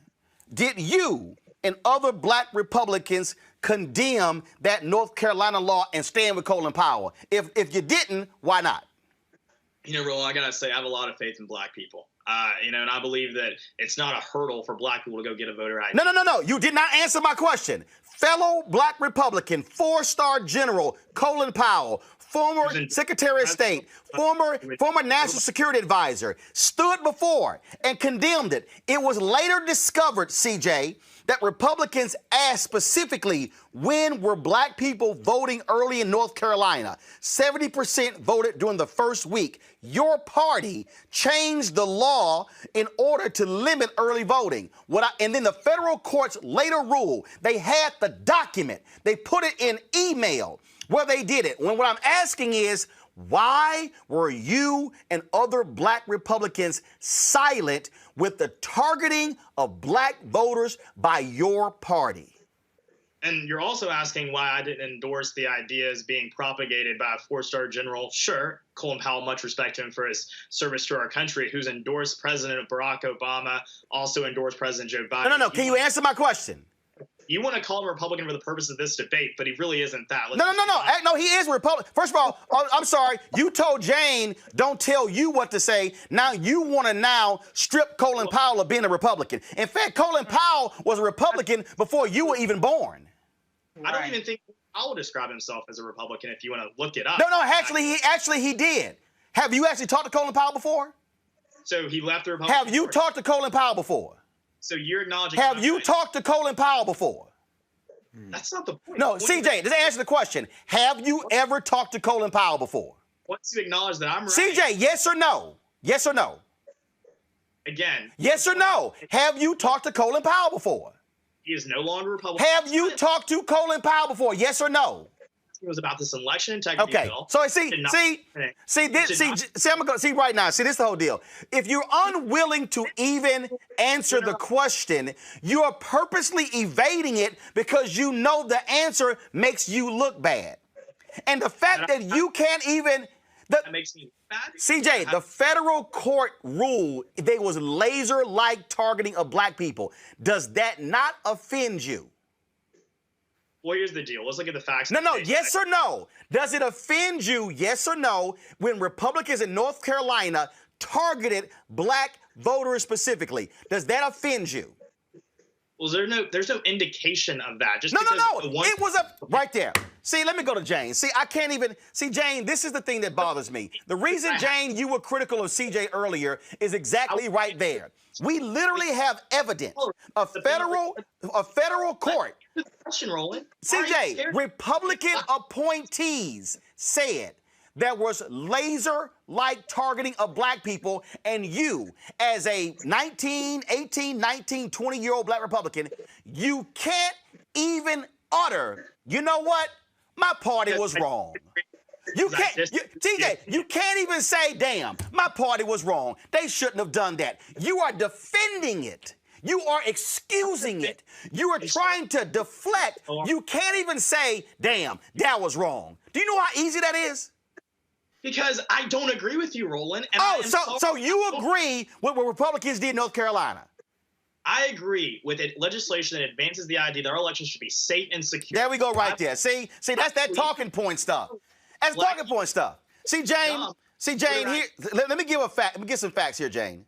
Did you and other black Republicans condemn that North Carolina law and stand with Colin Powell? If you didn't, why not? Roland, I gotta say, I have a lot of faith in black people. And I believe that it's not a hurdle for black people to go get a voter ID. No. You did not answer my question. Fellow black Republican, 4-star general Colin Powell, former Secretary of State, former National Security Advisor, stood before and condemned it. It was later discovered, CJ, that Republicans asked specifically when were black people voting early in North Carolina. 70% voted during the first week. Your party changed the law in order to limit early voting. And then the federal courts later ruled. They had the document. They put it in email where they did it. What I'm asking is, why were you and other black Republicans silent with the targeting of black voters by your party? And you're also asking why I didn't endorse the ideas being propagated by a 4-star general. Sure, Colin Powell, much respect to him for his service to our country, who's endorsed President Barack Obama, also endorsed President Joe Biden. No. Can you answer my question? You want to call him a Republican for the purpose of this debate, but he really isn't that. No, he is a Republican. First of all, I'm sorry. You told Jane, don't tell you what to say. Now you want to strip Colin Powell of being a Republican. In fact, Colin Powell was a Republican before you were even born. I don't even think Powell described himself as a Republican if you want to look it up. No, actually he did. Have you actually talked to Colin Powell before? So he left the Republican Have you talked to Colin Powell before? So you're acknowledging. Have you talked to Colin Powell before? That's not the point. No, CJ, just answer the question. Have you ever talked to Colin Powell before? Once you acknowledge that I'm right. CJ, yes or no? Yes or no? Again. Yes or no? Have you talked to Colin Powell before? He is no longer Republican. Have you talked to Colin Powell before? Yes or no? It was about this election integrity bill. So I'm gonna see right now. See, this is the whole deal. If you're unwilling to even answer the question, you are purposely evading it because you know the answer makes you look bad. And the fact that you can't even that makes me bad. CJ, the federal court ruled there was laser-like targeting of black people. Does that not offend you? Well, here's the deal. Let's look at the facts. No, yes or no? Does it offend you, yes or no, when Republicans in North Carolina targeted black voters specifically? Does that offend you? Well, there's no indication of that. Just no. It was right there. See, let me go to Jane. See, I can't even see Jane. This is the thing that bothers me. The reason, Jane, you were critical of CJ earlier is exactly right there. We literally have evidence. A federal court. Roland. CJ, Republican appointees said there was laser-like targeting of black people, and you, as a 18, 19, 20-year-old black Republican, you can't even utter, you know what? My party was wrong. You can't, TJ, you can't even say, damn, my party was wrong. They shouldn't have done that. You are defending it. You are excusing it. You are trying to deflect. You can't even say, damn, that was wrong. Do you know how easy that is? Because I don't agree with you, Roland. And so you agree with what Republicans did in North Carolina? I agree with legislation that advances the idea that our elections should be safe and secure. There we go right there. See, that's that talking point stuff. That's talking point stuff. See, Jane, here, let me give a fact. Let me get some facts here, Jane.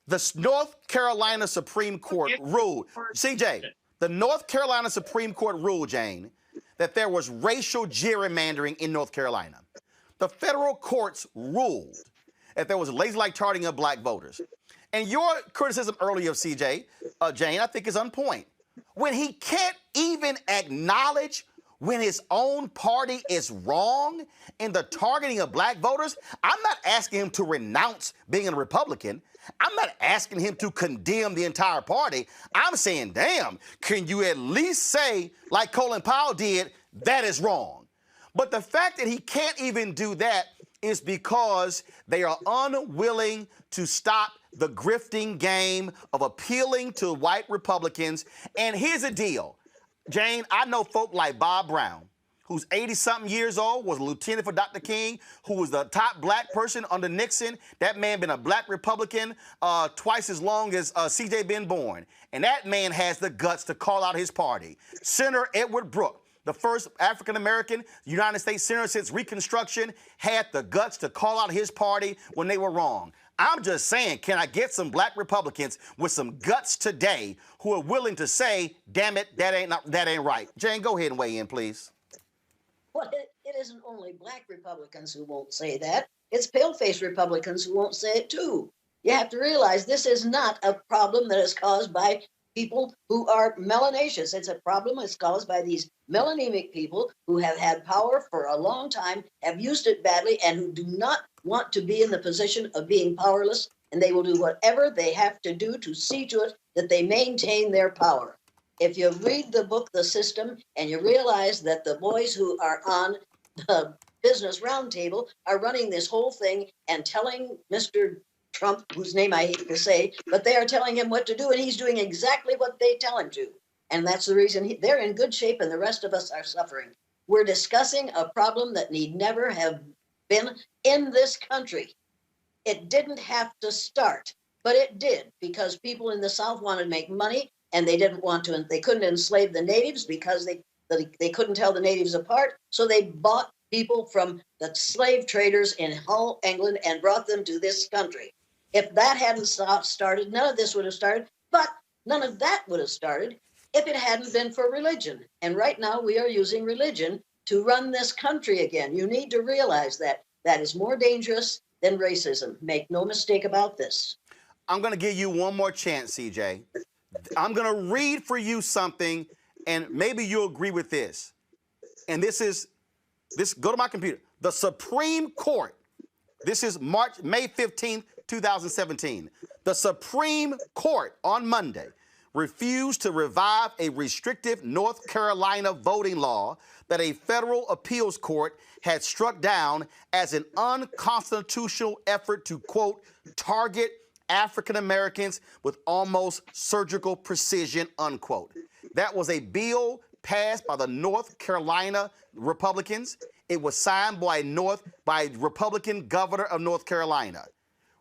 The North Carolina Supreme Court ruled, CJ, the North Carolina Supreme Court ruled, Jane, that there was racial gerrymandering in North Carolina. The federal courts ruled that there was laser-like targeting of black voters. And your criticism earlier of CJ, Jane, I think is on point. When he can't even acknowledge when his own party is wrong in the targeting of black voters, I'm not asking him to renounce being a Republican. I'm not asking him to condemn the entire party. I'm saying, damn, can you at least say, like Colin Powell did, that is wrong? But the fact that he can't even do that is because they are unwilling to stop the grifting game of appealing to white Republicans. And here's the deal. Jane, I know folk like Bob Brown, who's 80-something years old, was a lieutenant for Dr. King, who was the top black person under Nixon. That man been a black Republican twice as long as CJ been born. And that man has the guts to call out his party. Senator Edward Brooke, the first African-American United States senator since Reconstruction, had the guts to call out his party when they were wrong. I'm just saying, can I get some black Republicans with some guts today who are willing to say, damn it, that ain't right? Jane, go ahead and weigh in, please. Well, it isn't only black Republicans who won't say that. It's pale-faced Republicans who won't say it, too. You have to realize this is not a problem that is caused by people who are melanaceous. It's a problem that's caused by these melanemic people who have had power for a long time, have used it badly, and who do not want to be in the position of being powerless, and they will do whatever they have to do to see to it that they maintain their power. If you read the book, The System, and you realize that the boys who are on the Business Roundtable are running this whole thing and telling Mr. Trump, whose name I hate to say, but they are telling him what to do, and he's doing exactly what they tell him to. And that's the reason they're in good shape and the rest of us are suffering. We're discussing a problem that need never have been in this country. It didn't have to start, but it did, because people in the South wanted to make money, and they didn't want to, and they couldn't enslave the natives because they couldn't tell the natives apart, so they bought people from the slave traders in Hull, England, and brought them to this country. If that hadn't started, none of this would have started, but none of that would have started if it hadn't been for religion. And right now we are using religion to run this country again. You need to realize that that is more dangerous than racism. Make no mistake about this. I'm going to give you one more chance, CJ. I'm going to read for you something, and maybe you'll agree with this. And this, go to my computer. The Supreme Court, this is May 15th, 2017. The Supreme Court on Monday refused to revive a restrictive North Carolina voting law that a federal appeals court had struck down as an unconstitutional effort to, quote, target African Americans with almost surgical precision, unquote. That was a bill passed by the North Carolina Republicans. It was signed by Republican governor of North Carolina.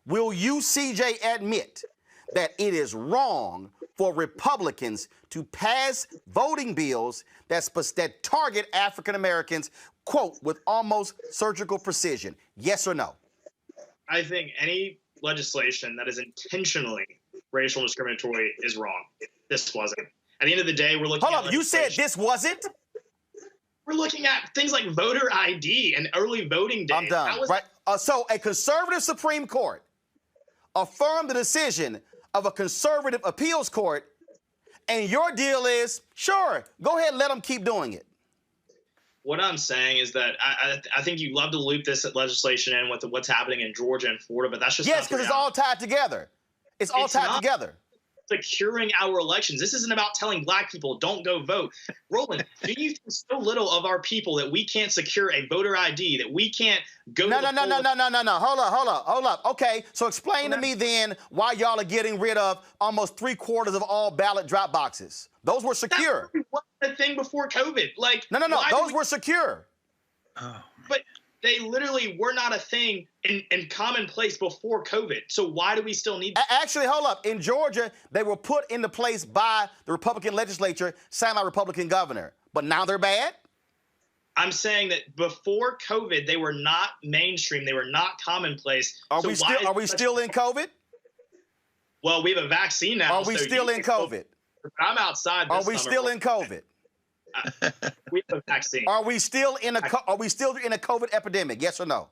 Will you, CJ, admit that it is wrong for Republicans to pass voting bills that target African Americans, quote, with almost surgical precision? Yes or no? I think any legislation that is intentionally racial discriminatory is wrong. this wasn't. At the end of the day, we're looking Hold up, you said this wasn't? We're looking at things like voter ID and early voting day. I'm done. Right. So a conservative Supreme Court affirmed the decision of a conservative appeals court, and your deal is, sure, go ahead and let them keep doing it. What I'm saying is that I think you love to loop this legislation in with what's happening in Georgia and Florida, but that's just yes, because it's all tied together. It's all tied together. Securing our elections. This isn't about telling black people don't go vote. Roland, do you think so little of our people that we can't secure a voter ID, that we can't go No. Hold up. Okay, so explain to me then why y'all are getting rid of almost 3/4 of all ballot drop boxes. Those were secure. That was the thing before COVID. Like No. Those were secure. But they literally were not a thing in commonplace before COVID. So why do we still need them? Actually, hold up. In Georgia, they were put into place by the Republican legislature, signed by Republican governor. But now they're bad? I'm saying that before COVID, they were not mainstream. They were not commonplace. Are we still in COVID? Well, we have a vaccine now. Are we still in COVID? I'm outside this Are we still in COVID? We have a vaccine. Are we still in a COVID epidemic? Yes or no?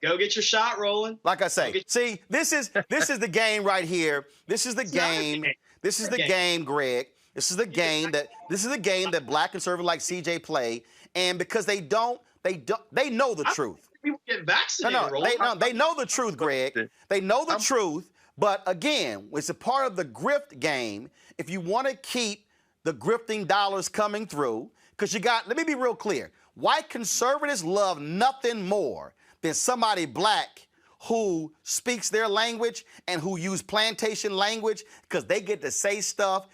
Go get your shot, Roland. Like I say, see, this is the game right here. This is the game. This is the game, Greg. This is the game that black conservatives like CJ play, and because they know the truth. People get vaccinated. They know the truth, Greg. They know the truth. But again, it's a part of the grift game. If you want to keep the grifting dollars coming through, because let me be real clear. White conservatives love nothing more than somebody black who speaks their language and who use plantation language, because they get to say stuff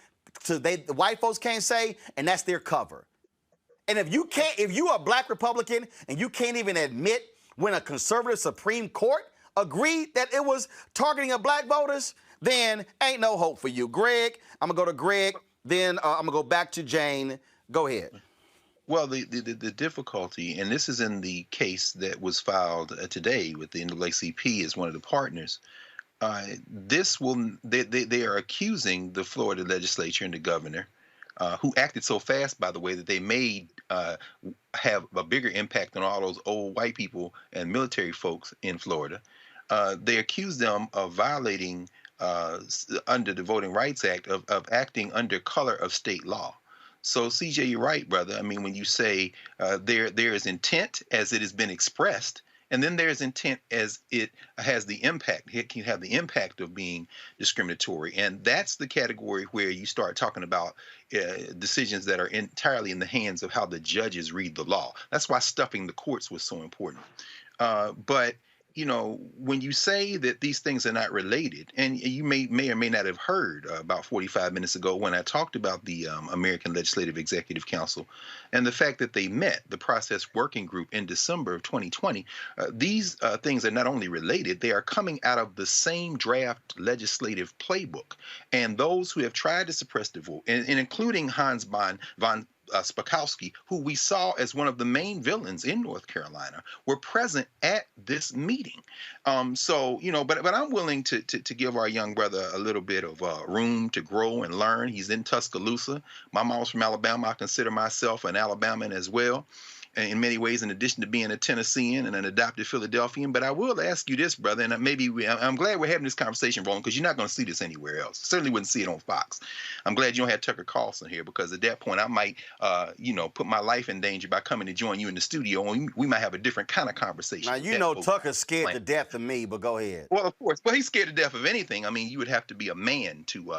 the white folks can't say, and that's their cover. And if you are a black Republican and you can't even admit when a conservative Supreme Court agreed that it was targeting of black voters, then ain't no hope for you. Greg, I'm going to go to Greg. Then I'm going to go back to Jane. Go ahead. Well, the difficulty, and this is in the case that was filed today with the NAACP as one of the partners, they are accusing the Florida legislature and the governor, who acted so fast, by the way, that they may have a bigger impact on all those old white people and military folks in Florida. They accuse them of violating under the Voting Rights Act of acting under color of state law. So, CJ, you're right, brother. I mean, when you say there is intent as it has been expressed, and then there's intent as it has the impact. It can have the impact of being discriminatory. And that's the category where you start talking about decisions that are entirely in the hands of how the judges read the law. That's why stuffing the courts was so important. But you know, when you say that these things are not related, and you may or may not have heard about 45 minutes ago when I talked about the American Legislative Executive Council and the fact that they met, the process working group, in December of 2020, these things are not only related, they are coming out of the same draft legislative playbook. And those who have tried to suppress the vote, and including Hans von Spakovsky, who we saw as one of the main villains in North Carolina, were present at this meeting. So, you know, but I'm willing to give our young brother a little bit of room to grow and learn. He's in Tuscaloosa. My mom's from Alabama. I consider myself an Alabaman as well, in many ways, in addition to being a Tennessean and an adopted Philadelphian. But I will ask you this, brother, and I'm glad we're having this conversation, Roland, because you're not going to see this anywhere else. Certainly wouldn't see it on Fox. I'm glad you don't have Tucker Carlson here, because at that point I might, put my life in danger by coming to join you in the studio, and we might have a different kind of conversation. Now, you know Tucker's scared to death of me, but go ahead. Well, of course. Well, he's scared to death of anything. I mean, you would have to be a man to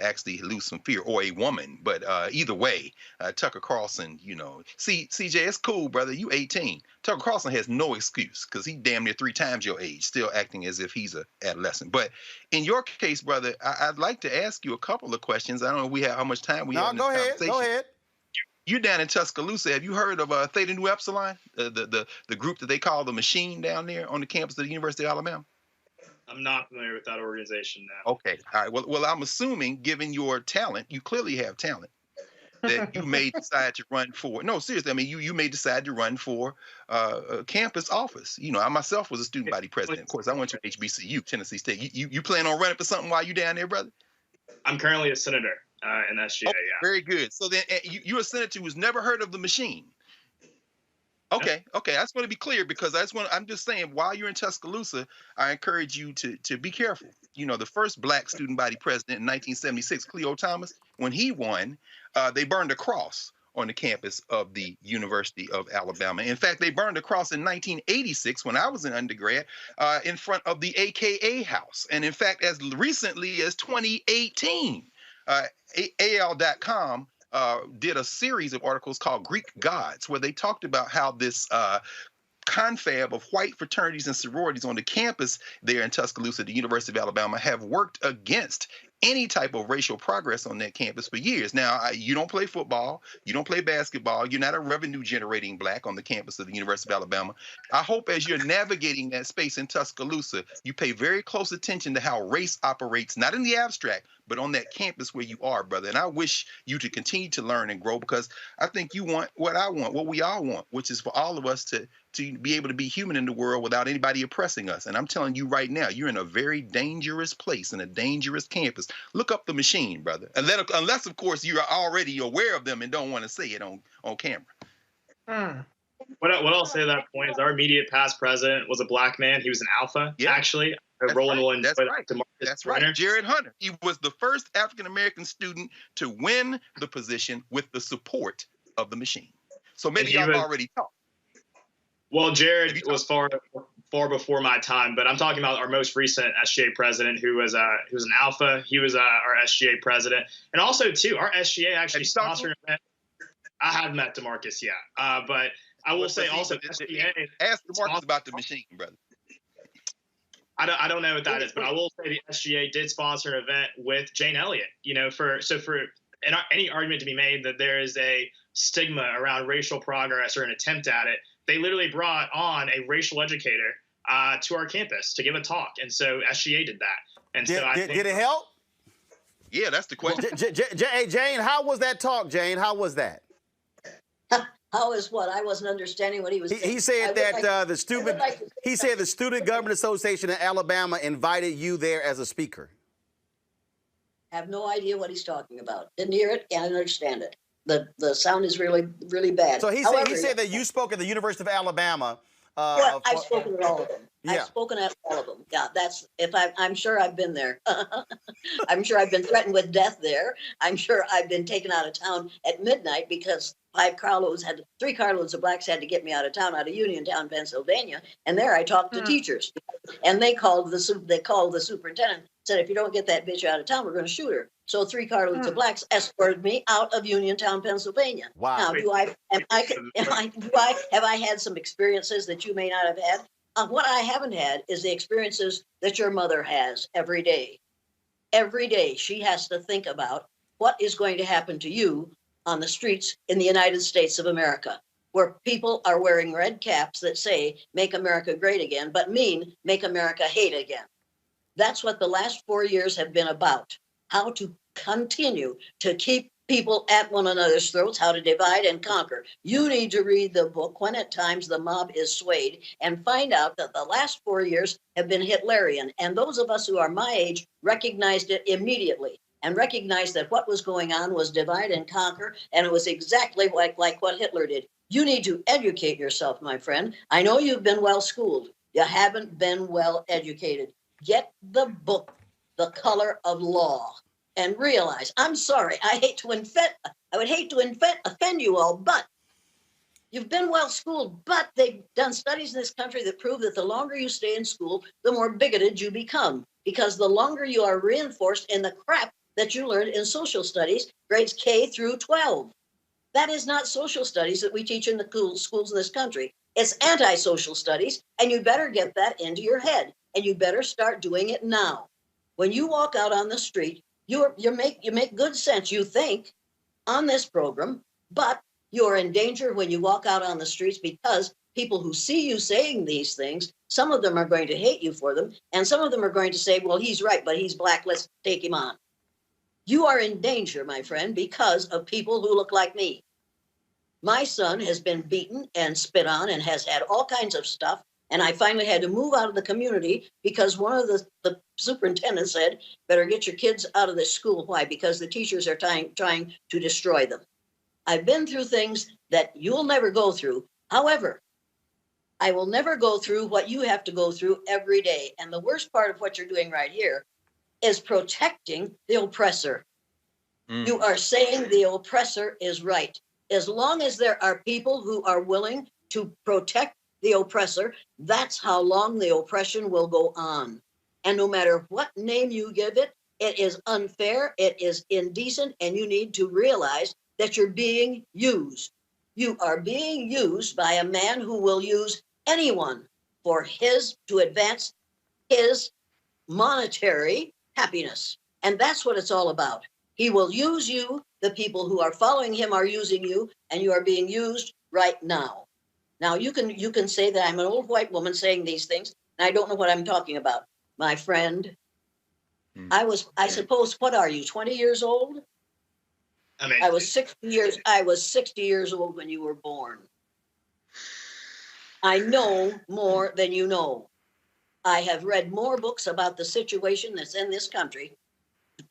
actually lose some fear, or a woman. But either way, Tucker Carlson, you know. See, CJ, it's cool, brother. You 18. Tucker Carlson has no excuse, because he damn near 3 times your age, still acting as if he's an adolescent. But in your case, brother, I'd like to ask you a couple of questions. I don't know how much time we have in this conversation. Go ahead. You're down in Tuscaloosa. Have you heard of Theta Nu Epsilon, the group that they call the Machine down there on the campus of the University of Alabama? I'm not familiar with that organization now. Okay. All right. Well, I'm assuming, given your talent, you clearly have talent, that you may decide to run for. No, seriously. I mean, you may decide to run for a campus office. You know, I myself was a student body president. Of course, I went to HBCU, Tennessee State. You plan on running for something while you down there, brother? I'm currently a senator. in SGA. Oh, very good. So then you're a senator who's never heard of the machine. Okay, okay. I just want to be clear because I'm just saying while you're in Tuscaloosa, I encourage you to be careful. You know, the first black student body president in 1976, Cleo Thomas, when he won, they burned a cross on the campus of the University of Alabama. In fact, they burned a cross in 1986 when I was an undergrad in front of the AKA house. And in fact, as recently as 2018, AL.com did a series of articles called Greek Gods, where they talked about how this confab of white fraternities and sororities on the campus there in Tuscaloosa, the University of Alabama, have worked against any type of racial progress on that campus for years. Now, you don't play football, you don't play basketball, you're not a revenue-generating black on the campus of the University of Alabama. I hope as you're navigating that space in Tuscaloosa, you pay very close attention to how race operates, not in the abstract, but on that campus where you are, brother. And I wish you to continue to learn and grow because I think you want what I want, what we all want, which is for all of us to be able to be human in the world without anybody oppressing us. And I'm telling you right now, you're in a very dangerous place, in a dangerous campus. Look up the machine, brother. Unless, of course, you're already aware of them and don't want to say it on camera. What I'll say at that point is our immediate past president was a black man. He was an alpha, actually. Roland will enjoy that. That's right. Jared Hunter. He was the first African-American student to win the position with the support of the machine. So maybe y'all already talked. Well, Jared was far before my time, but I'm talking about our most recent SGA president, who was an alpha. He was our SGA president, and also too, our SGA actually sponsored an event. I haven't met DeMarcus yet, but I will say also SGA. Ask DeMarcus about the machine, brother. I don't know what that is, but I will say the SGA did sponsor an event with Jane Elliott. You know, for any argument to be made that there is a stigma around racial progress or an attempt at it, they literally brought on a racial educator to our campus to give a talk, and so SGA did that. And did it help? Yeah, that's the question. Jane, how was that talk? Jane, how was that? How is what? I wasn't understanding what he was saying. He said that the Student Government Association in Alabama invited you there as a speaker. Have no idea what he's talking about. Didn't hear it. Can't understand it. The sound is really, really bad. So he said that you spoke at the University of Alabama. Well, I've spoken at all of them. Yeah. I've spoken at all of them. Yeah, I'm sure I've been there. I'm sure I've been threatened with death there. I'm sure I've been taken out of town at midnight because 3 carloads of blacks had to get me out of town, out of Uniontown, Pennsylvania. And there I talked to teachers, and they called the superintendent, said, if you don't get that bitch out of town, we're going to shoot her. So 3 carloads of blacks escorted me out of Uniontown, Pennsylvania. Wow. Now, have I had some experiences that you may not have had? What I haven't had is the experiences that your mother has every day. Every day she has to think about what is going to happen to you on the streets in the United States of America, where people are wearing red caps that say, make America great again, but mean, make America hate again. That's what the last 4 years have been about, how to continue to keep people at one another's throats, how to divide and conquer. You need to read the book, When at Times the Mob is Swayed, and find out that the last 4 years have been Hitlerian. And those of us who are my age recognized it immediately and recognized that what was going on was divide and conquer, and it was exactly like what Hitler did. You need to educate yourself, my friend. I know you've been well schooled. You haven't been well educated. Get the book, The Color of Law, and realize, I'm sorry, I would hate to offend you all, but you've been well schooled, but they've done studies in this country that prove that the longer you stay in school, the more bigoted you become, because the longer you are reinforced in the crap that you learned in social studies, grades K through 12. That is not social studies that we teach in the schools in this country. It's anti-social studies, and you better get that into your head, and you better start doing it now. When you walk out on the street, you make good sense, you think, on this program, but you're in danger when you walk out on the streets because people who see you saying these things, some of them are going to hate you for them, and some of them are going to say, well, he's right, but he's black, let's take him on. You are in danger, my friend, because of people who look like me. My son has been beaten and spit on and has had all kinds of stuff And I finally had to move out of the community because one of the superintendents said, better get your kids out of this school. Why? Because the teachers are trying to destroy them. I've been through things that you'll never go through. However, I will never go through what you have to go through every day. And the worst part of what you're doing right here is protecting the oppressor. You are saying the oppressor is right. As long as there are people who are willing to protect the oppressor, that's how long the oppression will go on. And no matter what name you give it, it is unfair, it is indecent, and you need to realize that you're being used. You are being used by a man who will use anyone to advance his monetary happiness. And that's what it's all about. He will use you. The people who are following him are using you, and you are being used right now. Now, you can say that I'm an old white woman saying these things, and I don't know what I'm talking about. My friend, I suppose, what are you, 20 years old? I was 60 years old when you were born. I know more than you know. I have read more books about the situation that's in this country.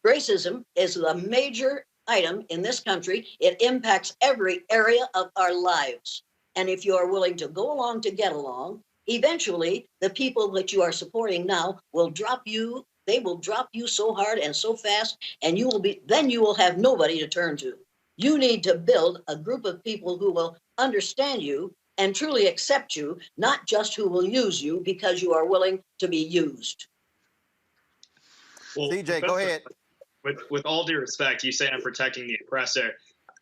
Racism is a major item in this country. It impacts every area of our lives. And if you are willing to go along to get along, eventually the people that you are supporting now will drop you. They will drop you so hard and so fast, and you will have nobody to turn to. You need to build a group of people who will understand you and truly accept you, not just who will use you because you are willing to be used. Well, CJ, go ahead. With all due respect, you say I'm protecting the oppressor.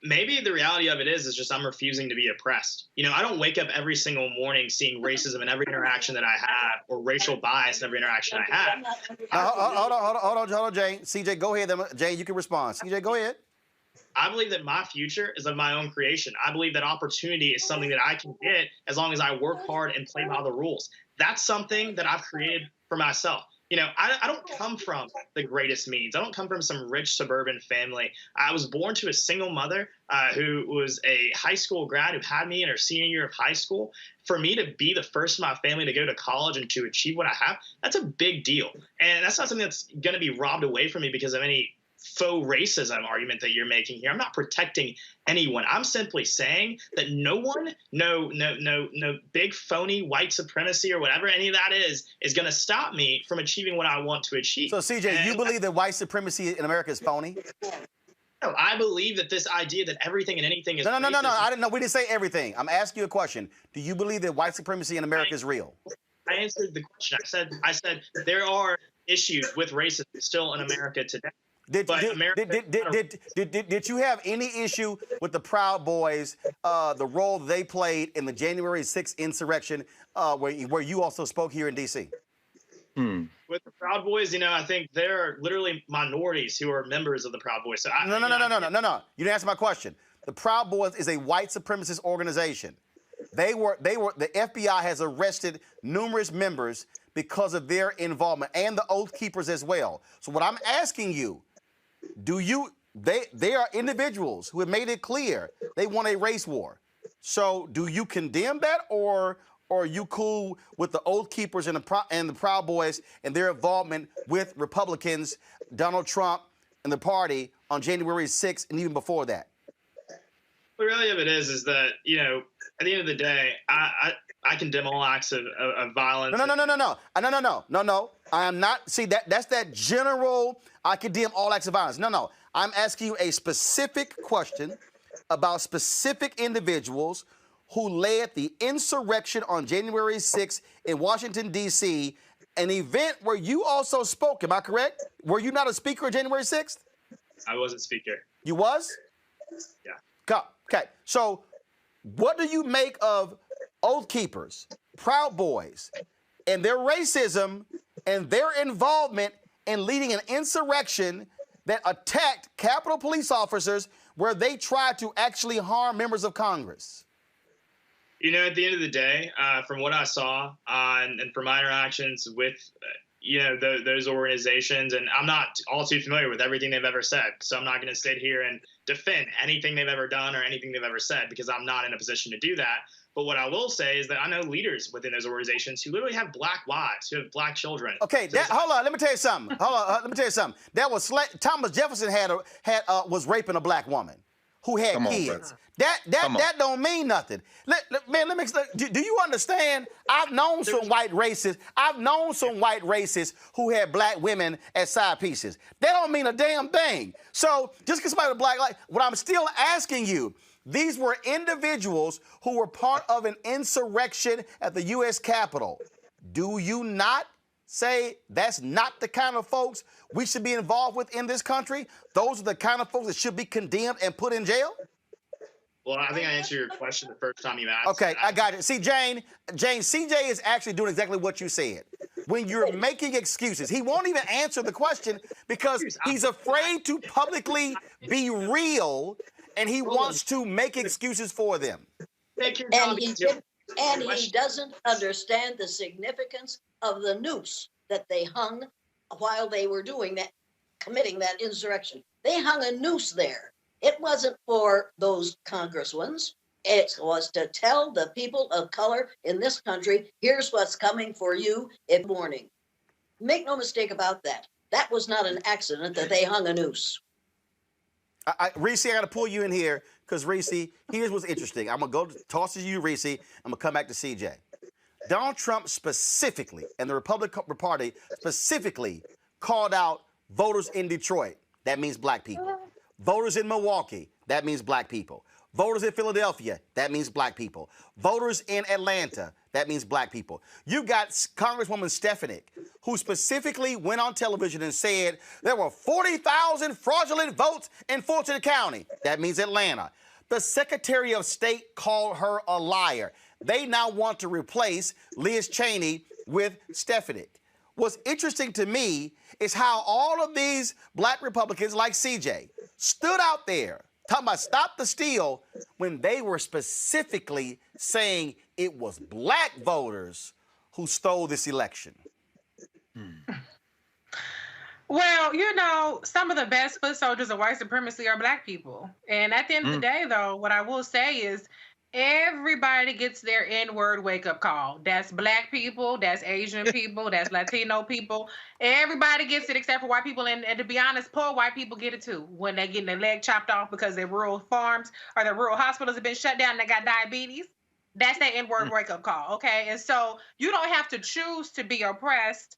Maybe the reality of it is just I'm refusing to be oppressed. I don't wake up every single morning seeing racism in every interaction that I have, or racial bias in every interaction I have. Hold on, Jane. CJ, go ahead. Jane, you can respond. CJ, go ahead. I believe that my future is of my own creation. I believe that opportunity is something that I can get as long as I work hard and play by the rules. That's something that I've created for myself. I don't come from the greatest means. I don't come from some rich suburban family. I was born to a single mother who was a high school grad who had me in her senior year of high school. For me to be the first in my family to go to college and to achieve what I have, that's a big deal. And that's not something that's going to be robbed away from me because of any faux racism argument that you're making here. I'm not protecting anyone. I'm simply saying that no one, no big phony white supremacy or whatever any of that is going to stop me from achieving what I want to achieve. So CJ, you believe that white supremacy in America is phony? No, I believe that this idea that everything and anything is No. I didn't know. We didn't say everything. I'm asking you a question. Do you believe that white supremacy in America is real? I answered the question. I said there are issues with racism still in America today. Did you have any issue with the Proud Boys, the role they played in the January 6th insurrection, where you also spoke here in D.C.? With the Proud Boys, I think there are literally minorities who are members of the Proud Boys. So No. You didn't answer my question. The Proud Boys is a white supremacist organization. The FBI has arrested numerous members because of their involvement, and the Oath Keepers as well. So what I'm asking you, they are individuals who have made it clear they want a race war. So do you condemn that, or are you cool with the Oath Keepers and the Proud Boys and their involvement with Republicans, Donald Trump, and the party on January 6th and even before that? The reality of it is that, at the end of the day, I condemn all acts of violence. No. I am not. See, that's that general, I condemn all acts of violence. No. I'm asking you a specific question about specific individuals who led the insurrection on January 6th in Washington, D.C., an event where you also spoke. Am I correct? Were you not a speaker on January 6th? I wasn't speaker. You was? Yeah. Okay. So what do you make of Oath Keepers, Proud Boys, and their racism and their involvement in leading an insurrection that attacked Capitol police officers where they tried to actually harm members of Congress? At the end of the day, from what I saw and from my interactions with, those organizations, and I'm not all too familiar with everything they've ever said, so I'm not going to sit here and defend anything they've ever done or anything they've ever said because I'm not in a position to do that. But what I will say is that I know leaders within those organizations who literally have black wives, who have black children. Okay, hold on. Let me tell you something. Let me tell you something. That was Thomas Jefferson was raping a black woman who had kids. That don't mean nothing. Do you understand? I've known some white racists. I've known some white racists who had black women as side pieces. That don't mean a damn thing. So just because somebody was black, like, what I'm still asking you. These were individuals who were part of an insurrection at the U.S. Capitol. Do you not say that's not the kind of folks we should be involved with in this country? Those are the kind of folks that should be condemned and put in jail? Well, I think I answered your question the first time you asked. Okay, I got it. See, Jane, CJ is actually doing exactly what you said. When you're making excuses, he won't even answer the question because he's afraid to publicly be real, and he wants to make excuses for them. And he doesn't understand the significance of the noose that they hung while they were doing that, committing that insurrection. They hung a noose there. It wasn't for those congresswomen. It was to tell the people of color in this country, here's what's coming for you in morning. Make no mistake about that. That was not an accident that they hung a noose. Reese, I got to pull you in here because, Reese, here's what's interesting. I'm going to go toss it to you, Reese. I'm going to come back to CJ. Donald Trump specifically and the Republican Party specifically called out voters in Detroit. That means black people. Voters in Milwaukee. That means black people. Voters in Philadelphia. That means black people. Voters in Atlanta. That means black people. You got Congresswoman Stefanik, who specifically went on television and said there were 40,000 fraudulent votes in Fulton County. That means Atlanta. The Secretary of State called her a liar. They now want to replace Liz Cheney with Stefanik. What's interesting to me is how all of these black Republicans like CJ stood out there talking about stop the steal when they were specifically saying it was black voters who stole this election. Well, you know, some of the best foot soldiers of white supremacy are black people. And at the end of the day, though, what I will say is everybody gets their N-word wake-up call. That's black people, that's Asian people, that's Latino people. Everybody gets it except for white people. And to be honest, poor white people get it too when they're getting their leg chopped off because their rural farms or their rural hospitals have been shut down and they got diabetes. That's that N-word wake-up call, okay? And so you don't have to choose to be oppressed,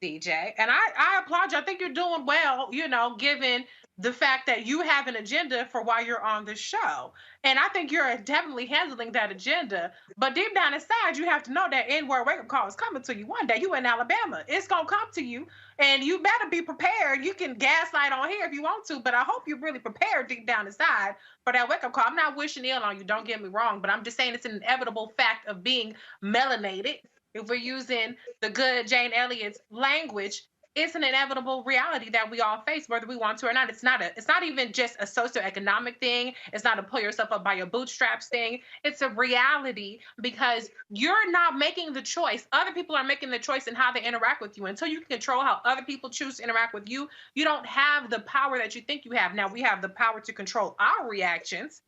DJ. And I applaud you. I think you're doing well, you know, given the fact that you have an agenda for why you're on this show. And I think you're definitely handling that agenda. But deep down inside, you have to know that N-word wake-up call is coming to you one day. You in Alabama. It's going to come to you. And you better be prepared. You can gaslight on here if you want to, but I hope you're really prepared deep down inside for that wake-up call. I'm not wishing ill on you. Don't get me wrong. But I'm just saying it's an inevitable fact of being melanated. If we're using the good Jane Elliott's language, it's an inevitable reality that we all face, whether we want to or not. It's not even just a socioeconomic thing. It's not a pull yourself up by your bootstraps thing. It's a reality because you're not making the choice. Other people are making the choice in how they interact with you. Until you can control how other people choose to interact with you, you don't have the power that you think you have. Now, we have the power to control our reactions,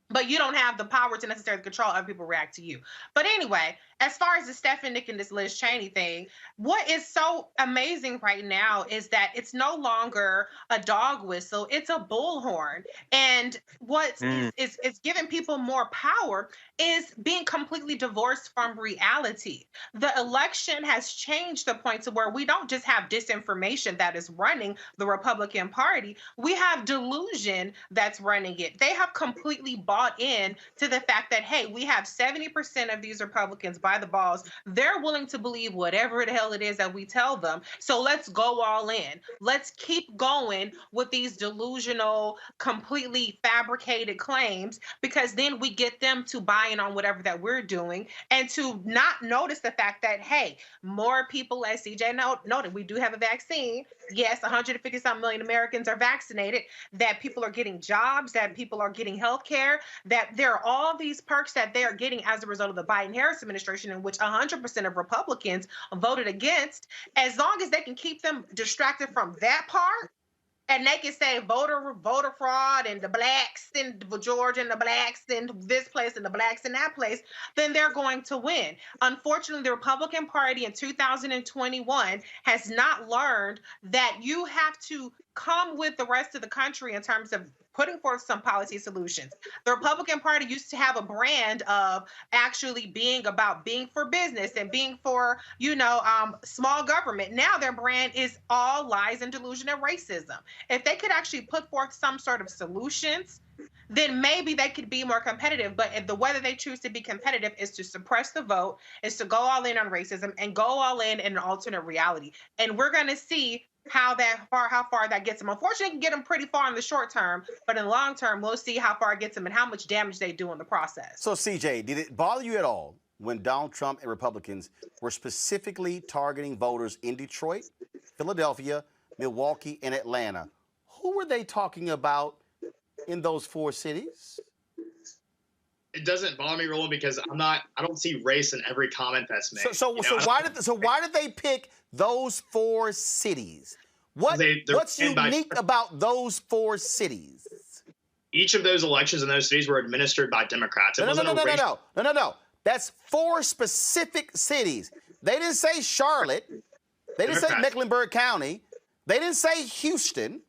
but you don't have the power to necessarily control how other people react to you. But anyway, as far as the Stefanik and this Liz Cheney thing, what is so amazing right now is that it's no longer a dog whistle, it's a bullhorn. And what is giving people more power is being completely divorced from reality. The election has changed the point to where we don't just have disinformation that is running the Republican Party, we have delusion that's running it. They have completely bought in to the fact that, hey, we have 70% of these Republicans by the balls. They're willing to believe whatever the hell it is that we tell them. So let's go all in. Let's keep going with these delusional, completely fabricated claims, because then we get them to buy in on whatever that we're doing and to not notice the fact that, hey, more people, as CJ noted, we do have a vaccine. Yes, 150-some million Americans are vaccinated, that people are getting jobs, that people are getting health care, that there are all these perks that they are getting as a result of the Biden-Harris administration, in which 100% of Republicans voted against. As long as they can keep them distracted from that part and they can say voter fraud and the blacks in Georgia and the blacks in this place and the blacks in that place, then they're going to win. Unfortunately, the Republican Party in 2021 has not learned that you have to come with the rest of the country in terms of putting forth some policy solutions. The Republican Party used to have a brand of actually being about being for business and being for, small government. Now their brand is all lies and delusion and racism. If they could actually put forth some sort of solutions, then maybe they could be more competitive. But if the way that they choose to be competitive is to suppress the vote, is to go all in on racism and go all in an alternate reality. And we're going to see how far that gets them. Unfortunately, it can get them pretty far in the short term, but in the long term, we'll see how far it gets them and how much damage they do in the process. So, CJ, did it bother you at all when Donald Trump and Republicans were specifically targeting voters in Detroit, Philadelphia, Milwaukee, and Atlanta? Who were they talking about in those 4 cities? It doesn't bother me, Roland, because I don't see race in every comment that's made. So why did they pick those 4 cities? What's unique about those 4 cities? Each of those elections in those cities were administered by Democrats. No. That's 4 specific cities. They didn't say Charlotte. They didn't say Mecklenburg County. They didn't say Houston.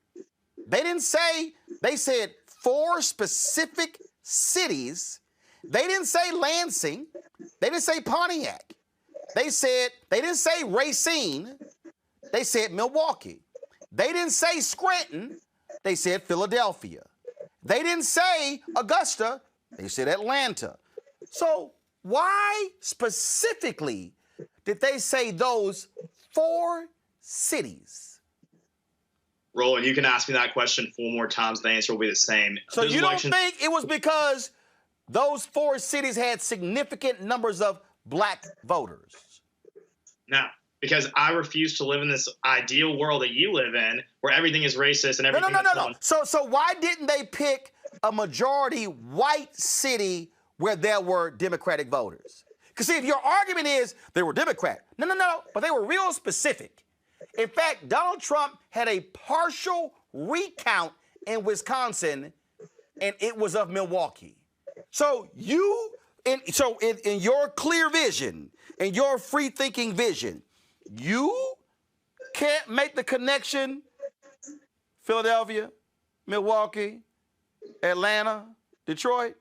They said 4 specific cities. They didn't say Lansing. They didn't say Pontiac. They didn't say Racine. They said Milwaukee. They didn't say Scranton. They said Philadelphia. They didn't say Augusta. They said Atlanta. So why specifically did they say those 4 cities? Roland, you can ask me that question 4 more times. The answer will be the same. So you don't think it was because those 4 cities had significant numbers of black voters? No, because I refuse to live in this ideal world that you live in where everything is racist and everything No. So why didn't they pick a majority white city where there were Democratic voters? Because see, if your argument is they were Democrat, no, but they were real specific. In fact, Donald Trump had a partial recount in Wisconsin, and it was of Milwaukee. So in your clear vision, in your free-thinking vision, you can't make the connection Philadelphia, Milwaukee, Atlanta, Detroit?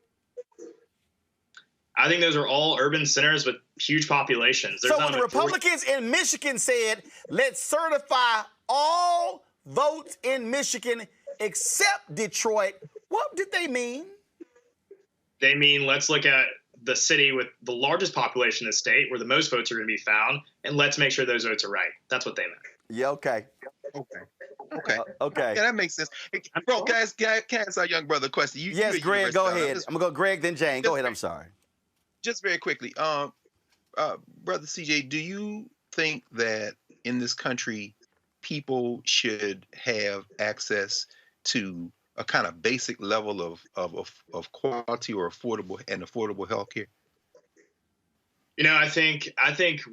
I think those are all urban centers with huge populations. So when the Republicans in Michigan said, let's certify all votes in Michigan except Detroit, what did they mean? They mean let's look at the city with the largest population in the state where the most votes are going to be found, and let's make sure those votes are right. That's what they meant. Yeah, okay. Okay, that makes sense. Hey, bro, guys, can I ask our young brother a question? Yes, Greg, go ahead. I'm going to go Greg, then Jane. Go ahead, I'm sorry. Just very quickly, Brother CJ, do you think that in this country, people should have access to a kind of basic level of quality or affordable health care? I think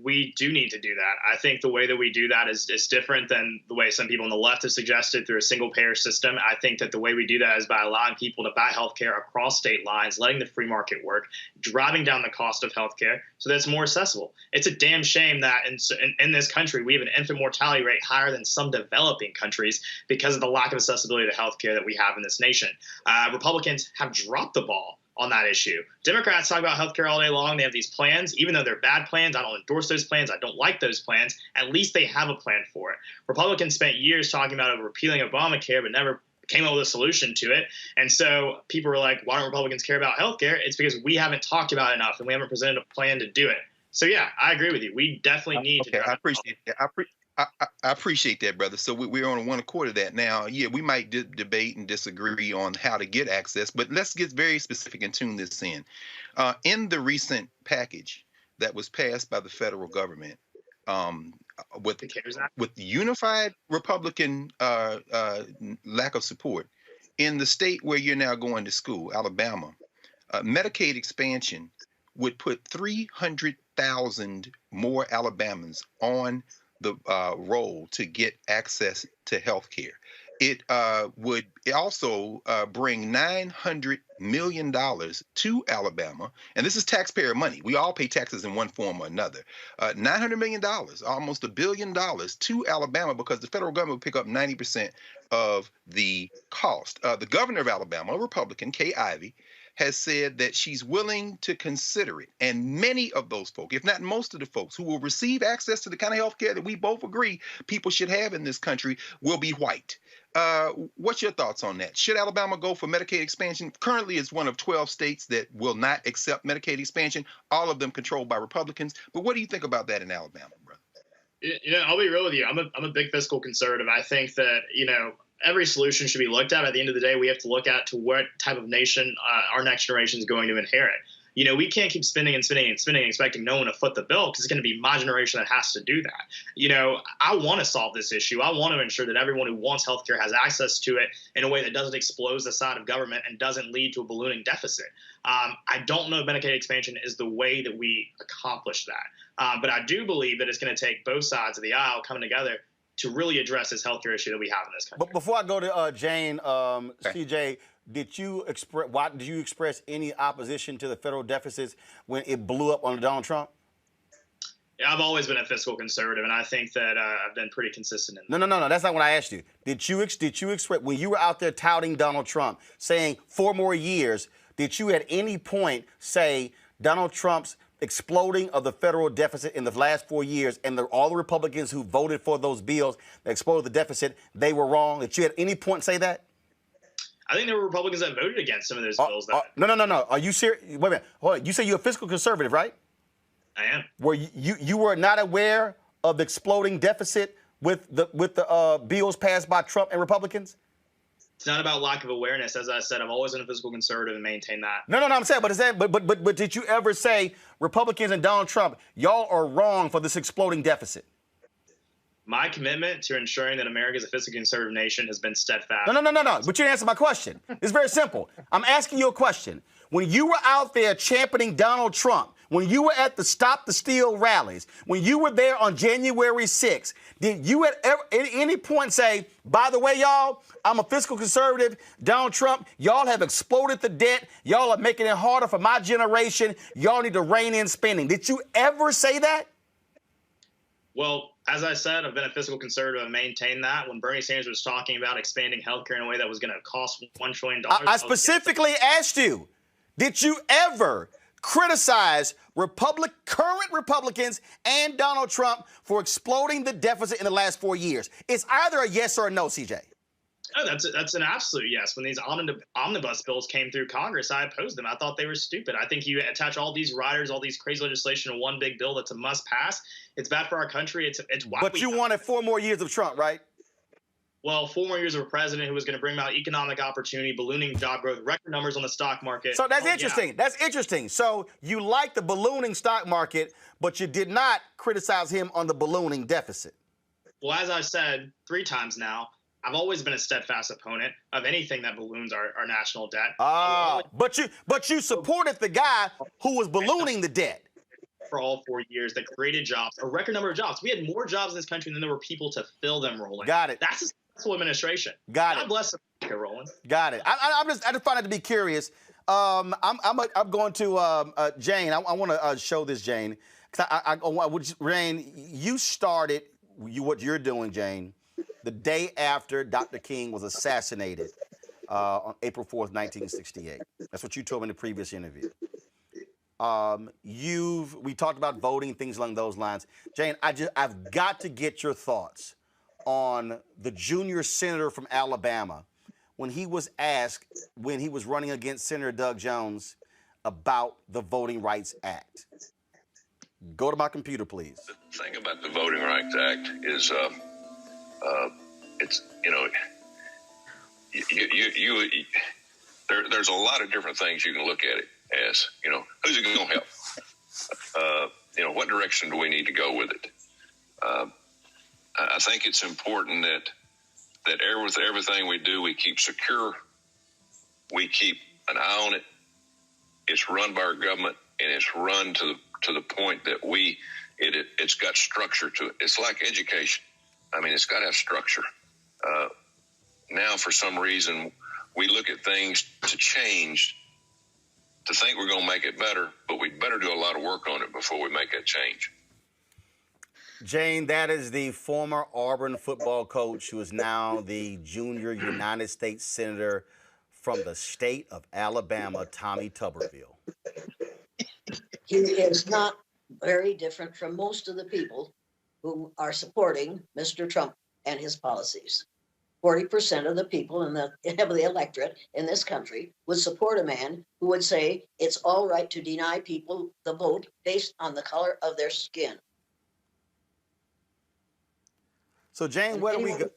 we do need to do that. I think the way that we do that is different than the way some people on the left have suggested through a single payer system. I think that the way we do that is by allowing people to buy healthcare across state lines, letting the free market work, driving down the cost of healthcare so that it's more accessible. It's a damn shame that in this country we have an infant mortality rate higher than some developing countries because of the lack of accessibility to healthcare that we have in this nation. Republicans have dropped the ball on that issue. Democrats talk about healthcare all day long. They have these plans. Even though they're bad plans, I don't endorse those plans. I don't like those plans. At least they have a plan for it. Republicans spent years talking about repealing Obamacare, but never came up with a solution to it. And so people were like, why don't Republicans care about healthcare? It's because we haven't talked about it enough and we haven't presented a plan to do it. So yeah, I agree with you. We definitely need to. I appreciate that. I appreciate that, brother. So we're on one accord of that now. Yeah, we might debate and disagree on how to get access, but let's get very specific and tune this in. In the recent package that was passed by the federal government, with the unified Republican lack of support in the state where you're now going to school, Alabama, Medicaid expansion would put 300,000 more Alabamans on the roll to get access to health care. it would also bring $900 million to Alabama. And this is taxpayer money. We all pay taxes in one form or another. $900 million, almost $1 billion to Alabama, because the federal government would pick up 90% of the cost. The governor of Alabama, a Republican, Kay Ivey, has said that she's willing to consider it. And many of those folks, if not most of the folks who will receive access to the kind of health care that we both agree people should have in this country, will be white. What's your thoughts on that? Should Alabama go for Medicaid expansion? Currently, it's one of 12 states that will not accept Medicaid expansion, all of them controlled by Republicans. But what do you think about that in Alabama, brother? You know, I'll be real with you. I'm a big fiscal conservative. I think that, you know, every solution should be looked at. At the end of the day, we have to look at to what type of nation our next generation is going to inherit. You know, we can't keep spending and spending and spending, expecting no one to foot the bill, because it's going to be my generation that has to do that. You know, I want to solve this issue. I want to ensure that everyone who wants healthcare has access to it in a way that doesn't explode the side of government and doesn't lead to a ballooning deficit. I don't know if Medicaid expansion is the way that we accomplish that. But I do believe that it's going to take both sides of the aisle coming together to really address this healthcare issue that we have in this country. But before I go to Jane, CJ, did you express any opposition to the federal deficits when it blew up under Donald Trump? Yeah, I've always been a fiscal conservative, and I think that I've been pretty consistent in that. No. That's not what I asked you. Did you express, when you were out there touting Donald Trump, saying 4 more years, did you at any point say Donald Trump's exploding of the federal deficit in the last 4 years and all the Republicans who voted for those bills that exploded the deficit, they were wrong? Did you at any point say that? I think there were Republicans that voted against some of those bills. No. Are you serious? Wait a minute. Hold on. You say you're a fiscal conservative, right? I am. Were you were not aware of the exploding deficit with the bills passed by Trump and Republicans? It's not about lack of awareness. As I said, I've always been a fiscal conservative and maintain that. No, I'm saying, but did you ever say Republicans and Donald Trump, y'all are wrong for this exploding deficit? My commitment to ensuring that America is a fiscally conservative nation has been steadfast. No. But you didn't answer my question. It's very simple. I'm asking you a question. When you were out there championing Donald Trump, when you were at the Stop the Steal rallies, when you were there on January 6th, did you at any point say, by the way, y'all, I'm a fiscal conservative, Donald Trump, y'all have exploded the debt, y'all are making it harder for my generation, y'all need to rein in spending? Did you ever say that? Well, as I said, I've been a fiscal conservative and maintained that. When Bernie Sanders was talking about expanding healthcare in a way that was going to cost $1 trillion. I specifically asked you, did you ever criticize current Republicans and Donald Trump for exploding the deficit in the last 4 years? It's either a yes or a no, CJ. Oh, that's an absolute yes. When these omnibus bills came through Congress, I opposed them. I thought they were stupid. I think you attach all these riders, all these crazy legislation to one big bill that's a must pass. It's bad for our country. It's why. But you wanted 4 more years of Trump, right? Well, 4 more years of a president who was going to bring about economic opportunity, ballooning job growth, record numbers on the stock market. So that's interesting. Yeah. That's interesting. So you like the ballooning stock market, but you did not criticize him on the ballooning deficit. Well, as I've said 3 times now, I've always been a steadfast opponent of anything that balloons our national debt. But you supported the guy who was ballooning the debt. For all 4 years that created jobs, a record number of jobs. We had more jobs in this country than there were people to fill them, Roland. Got it. That's a successful administration. God bless America, Roland. Got it. I just find it to be curious. I'm going to Jane. I want to show this, Jane. Jane, you started what you're doing, Jane, the day after Dr. King was assassinated on April 4th, 1968. That's what you told me in the previous interview. We talked about voting, things along those lines. Jane, I've got to get your thoughts on the junior senator from Alabama when he was asked, when he was running against Senator Doug Jones, about the Voting Rights Act. Go to my computer, please. The thing about the Voting Rights Act is, it's, there's a lot of different things you can look at it as. Who's it going to help? What direction do we need to go with it? I think it's important that with everything we do, we keep secure. We keep an eye on it. It's run by our government, and it's run to the point that it's got structure to it. It's like education. I mean, it's got to have structure. Now, for some reason, we look at things to change, to think we're going to make it better, but we better do a lot of work on it before we make that change. Jane, that is the former Auburn football coach who is now the junior United States Senator from the state of Alabama, Tommy Tuberville. He is not very different from most of the people who are supporting Mr. Trump and his policies. 40% of the people of the electorate in this country would support a man who would say it's all right to deny people the vote based on the color of their skin. So, Jane, where do we go?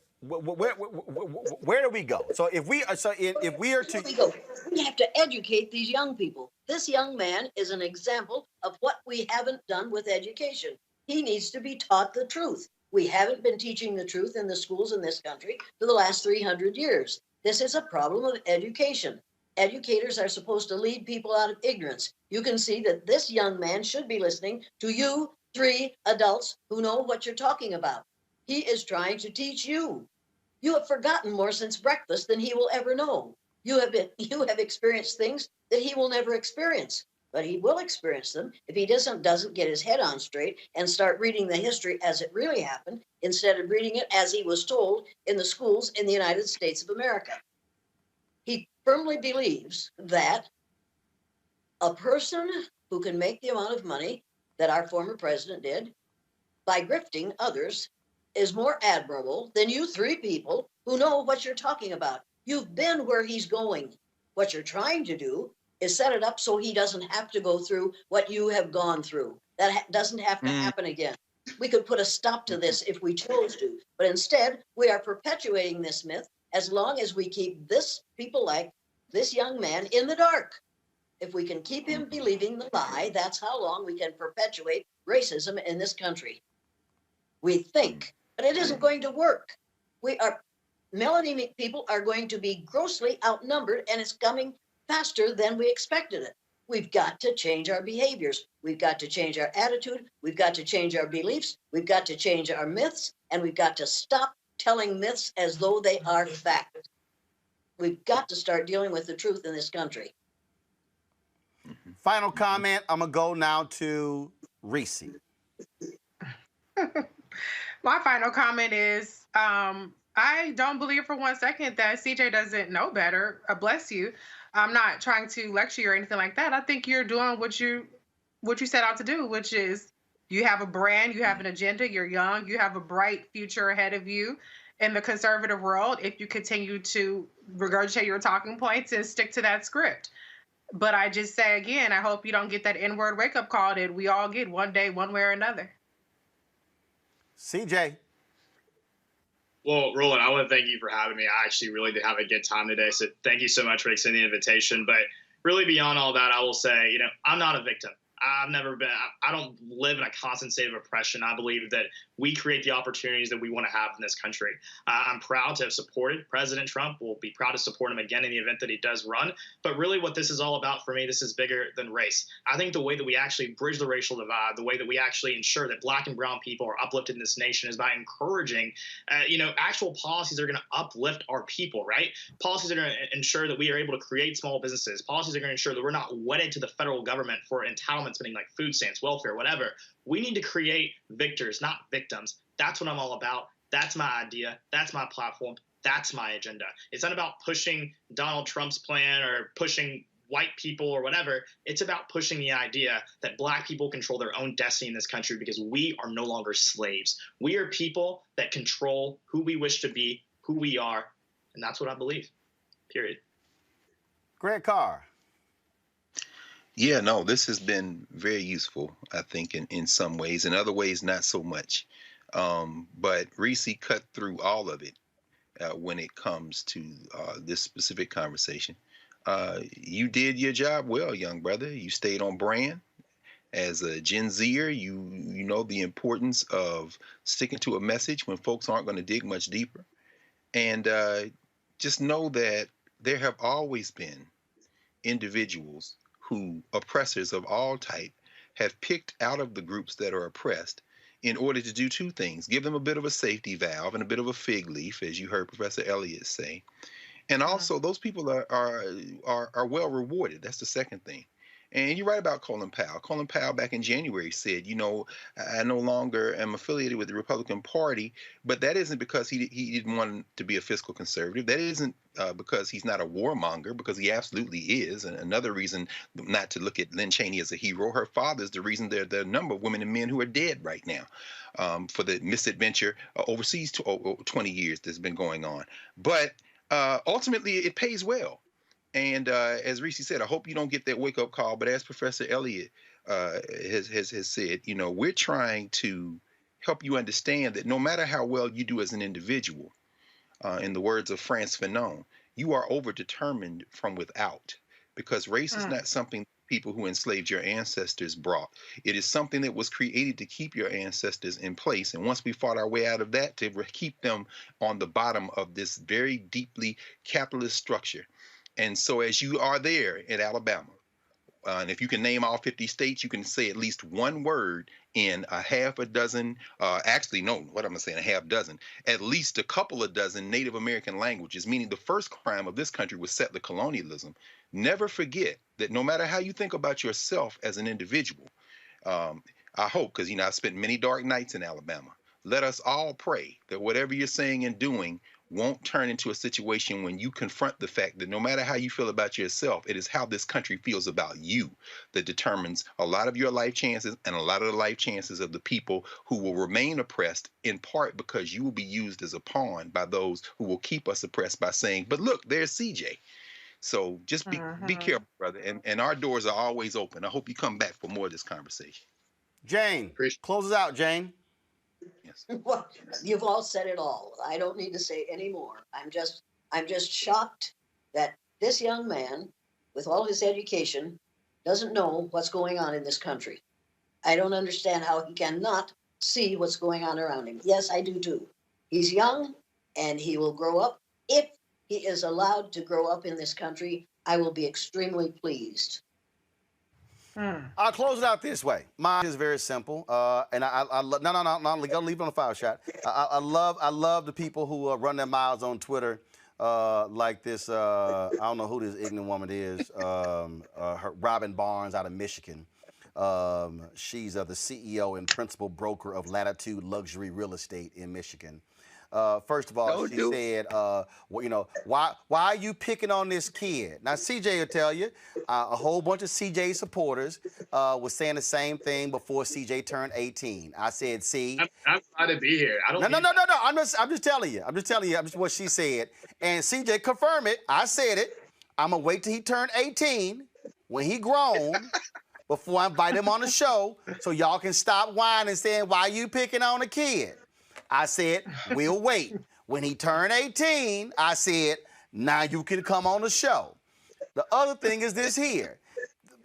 Where do we go? So, if we are to, we have to educate these young people. This young man is an example of what we haven't done with education. He needs to be taught the truth. We haven't been teaching the truth in the schools in this country for the last 300 years. This is a problem of education. Educators are supposed to lead people out of ignorance. You can see that this young man should be listening to you, 3 adults who know what you're talking about. He is trying to teach you. You have forgotten more since breakfast than he will ever know. You have experienced things that he will never experience, but he will experience them if he doesn't get his head on straight and start reading the history as it really happened instead of reading it as he was told in the schools in the United States of America. He firmly believes that a person who can make the amount of money that our former president did by grifting others is more admirable than you 3 people who know what you're talking about. You've been where he's going. What you're trying to do is set it up so he doesn't have to go through what you have gone through. That doesn't have to happen again. We could put a stop to this if we chose to, but instead we are perpetuating this myth as long as we keep people like this young man in the dark. If we can keep him believing the lie, that's how long we can perpetuate racism in this country. We think, but it isn't going to work. Melanated people are going to be grossly outnumbered, and it's coming faster than we expected it. We've got to change our behaviors. We've got to change our attitude. We've got to change our beliefs. We've got to change our myths, and we've got to stop telling myths as though they are fact. We've got to start dealing with the truth in this country. Final comment. I'm going to go now to Reese. My final comment is I don't believe for 1 second that CJ doesn't know better. Bless you. I'm not trying to lecture you or anything like that. I think you're doing what you set out to do, which is you have a brand, you have an agenda, you're young, you have a bright future ahead of you in the conservative world if you continue to regurgitate your talking points and stick to that script. But I just say again, I hope you don't get that N-word wake-up call that we all get one day, one way or another. CJ. Well, Roland, I want to thank you for having me. I actually really did have a good time today, so thank you so much for extending the invitation. But really beyond all that, I will say, I'm not a victim. I don't live in a constant state of oppression. I believe that we create the opportunities that we want to have in this country. I'm proud to have supported President Trump. We'll be proud to support him again in the event that he does run. But really what this is all about for me, this is bigger than race. I think the way that we actually bridge the racial divide, the way that we actually ensure that Black and brown people are uplifted in this nation is by encouraging, actual policies that are going to uplift our people, right? Policies that are going to ensure that we are able to create small businesses. Policies that are going to ensure that we're not wedded to the federal government for entitlement spending like food stamps, welfare, whatever. We need to create victors, not victims. That's what I'm all about. That's my idea. That's my platform. That's my agenda. It's not about pushing Donald Trump's plan or pushing white people or whatever. It's about pushing the idea that Black people control their own destiny in this country because we are no longer slaves. We are people that control who we wish to be, who we are, and that's what I believe, period. Greg Carr. Yeah, no, this has been very useful, I think, in some ways. In other ways, not so much. But Reese cut through all of it when it comes to this specific conversation. You did your job well, young brother. You stayed on brand. As a Gen Zer, you know the importance of sticking to a message when folks aren't going to dig much deeper. And just know that there have always been individuals who, oppressors of all type, have picked out of the groups that are oppressed in order to do two things: give them a bit of a safety valve and a bit of a fig leaf, as you heard Professor Elliott say. And also, those people are well rewarded. That's the second thing. And you're right about Colin Powell. Colin Powell back in January said, you know, I no longer am affiliated with the Republican Party, but that isn't because he didn't want to be a fiscal conservative. That isn't because he's not a warmonger, because he absolutely is. And another reason not to look at Lynn Cheney as a hero. Her father is the reason there are a number of women and men who are dead right now for the misadventure overseas 20 years that's been going on. But ultimately, it pays well. And as Reese said, I hope you don't get that wake-up call. But as Professor Elliott has said, you know, we're trying to help you understand that no matter how well you do as an individual, in the words of Frantz Fanon, you are overdetermined from without, because race is not something people who enslaved your ancestors brought. It is something that was created to keep your ancestors in place. And once we fought our way out of that, to keep them on the bottom of this very deeply capitalist structure. And so as you are there in Alabama, and if you can name all 50 states, you can say at least one word in a half a dozen, actually, no, what am I saying, a half dozen, at least a couple of dozen Native American languages, meaning the first crime of this country was settler colonialism. Never forget that no matter how you think about yourself as an individual, I hope, because, you know, I've spent many dark nights in Alabama, let us all pray that whatever you're saying and doing won't turn into a situation when you confront the fact that no matter how you feel about yourself, it is how this country feels about you that determines a lot of your life chances and a lot of the life chances of the people who will remain oppressed, in part because you will be used as a pawn by those who will keep us oppressed by saying, but look, there's CJ. So just be careful, brother. And our doors are always open. I hope you come back for more of this conversation. Jane, close us out, Jane. Yes. Well, you've all said it all. I don't need to say any more. I'm just shocked that this young man, with all his education, doesn't know what's going on in this country. I don't understand how he cannot see what's going on around him. Yes, I do too. He's young and he will grow up. If he is allowed to grow up in this country, I will be extremely pleased. I'll close it out this way. Mine is very simple, and I love. No, go leave it on the file shot. I love the people who run their mouths on Twitter, like this. I don't know who this ignorant woman is. Robin Barnes out of Michigan. She's the CEO and principal broker of Latitude Luxury Real Estate in Michigan. First of all, she said, well, you know, why are you picking on this kid? Now, CJ will tell you, a whole bunch of CJ supporters was saying the same thing before CJ turned 18. I said, see. I'm glad to be here. I don't. No. I'm just telling you. I'm just telling you what she said. And CJ confirmed it. I said it. I'm going to wait till he turned 18 when he grown before I invite him on the show so y'all can stop whining and saying, why you picking on a kid? I said, we'll wait. When he turned 18, I said, now you can come on the show. The other thing is this here.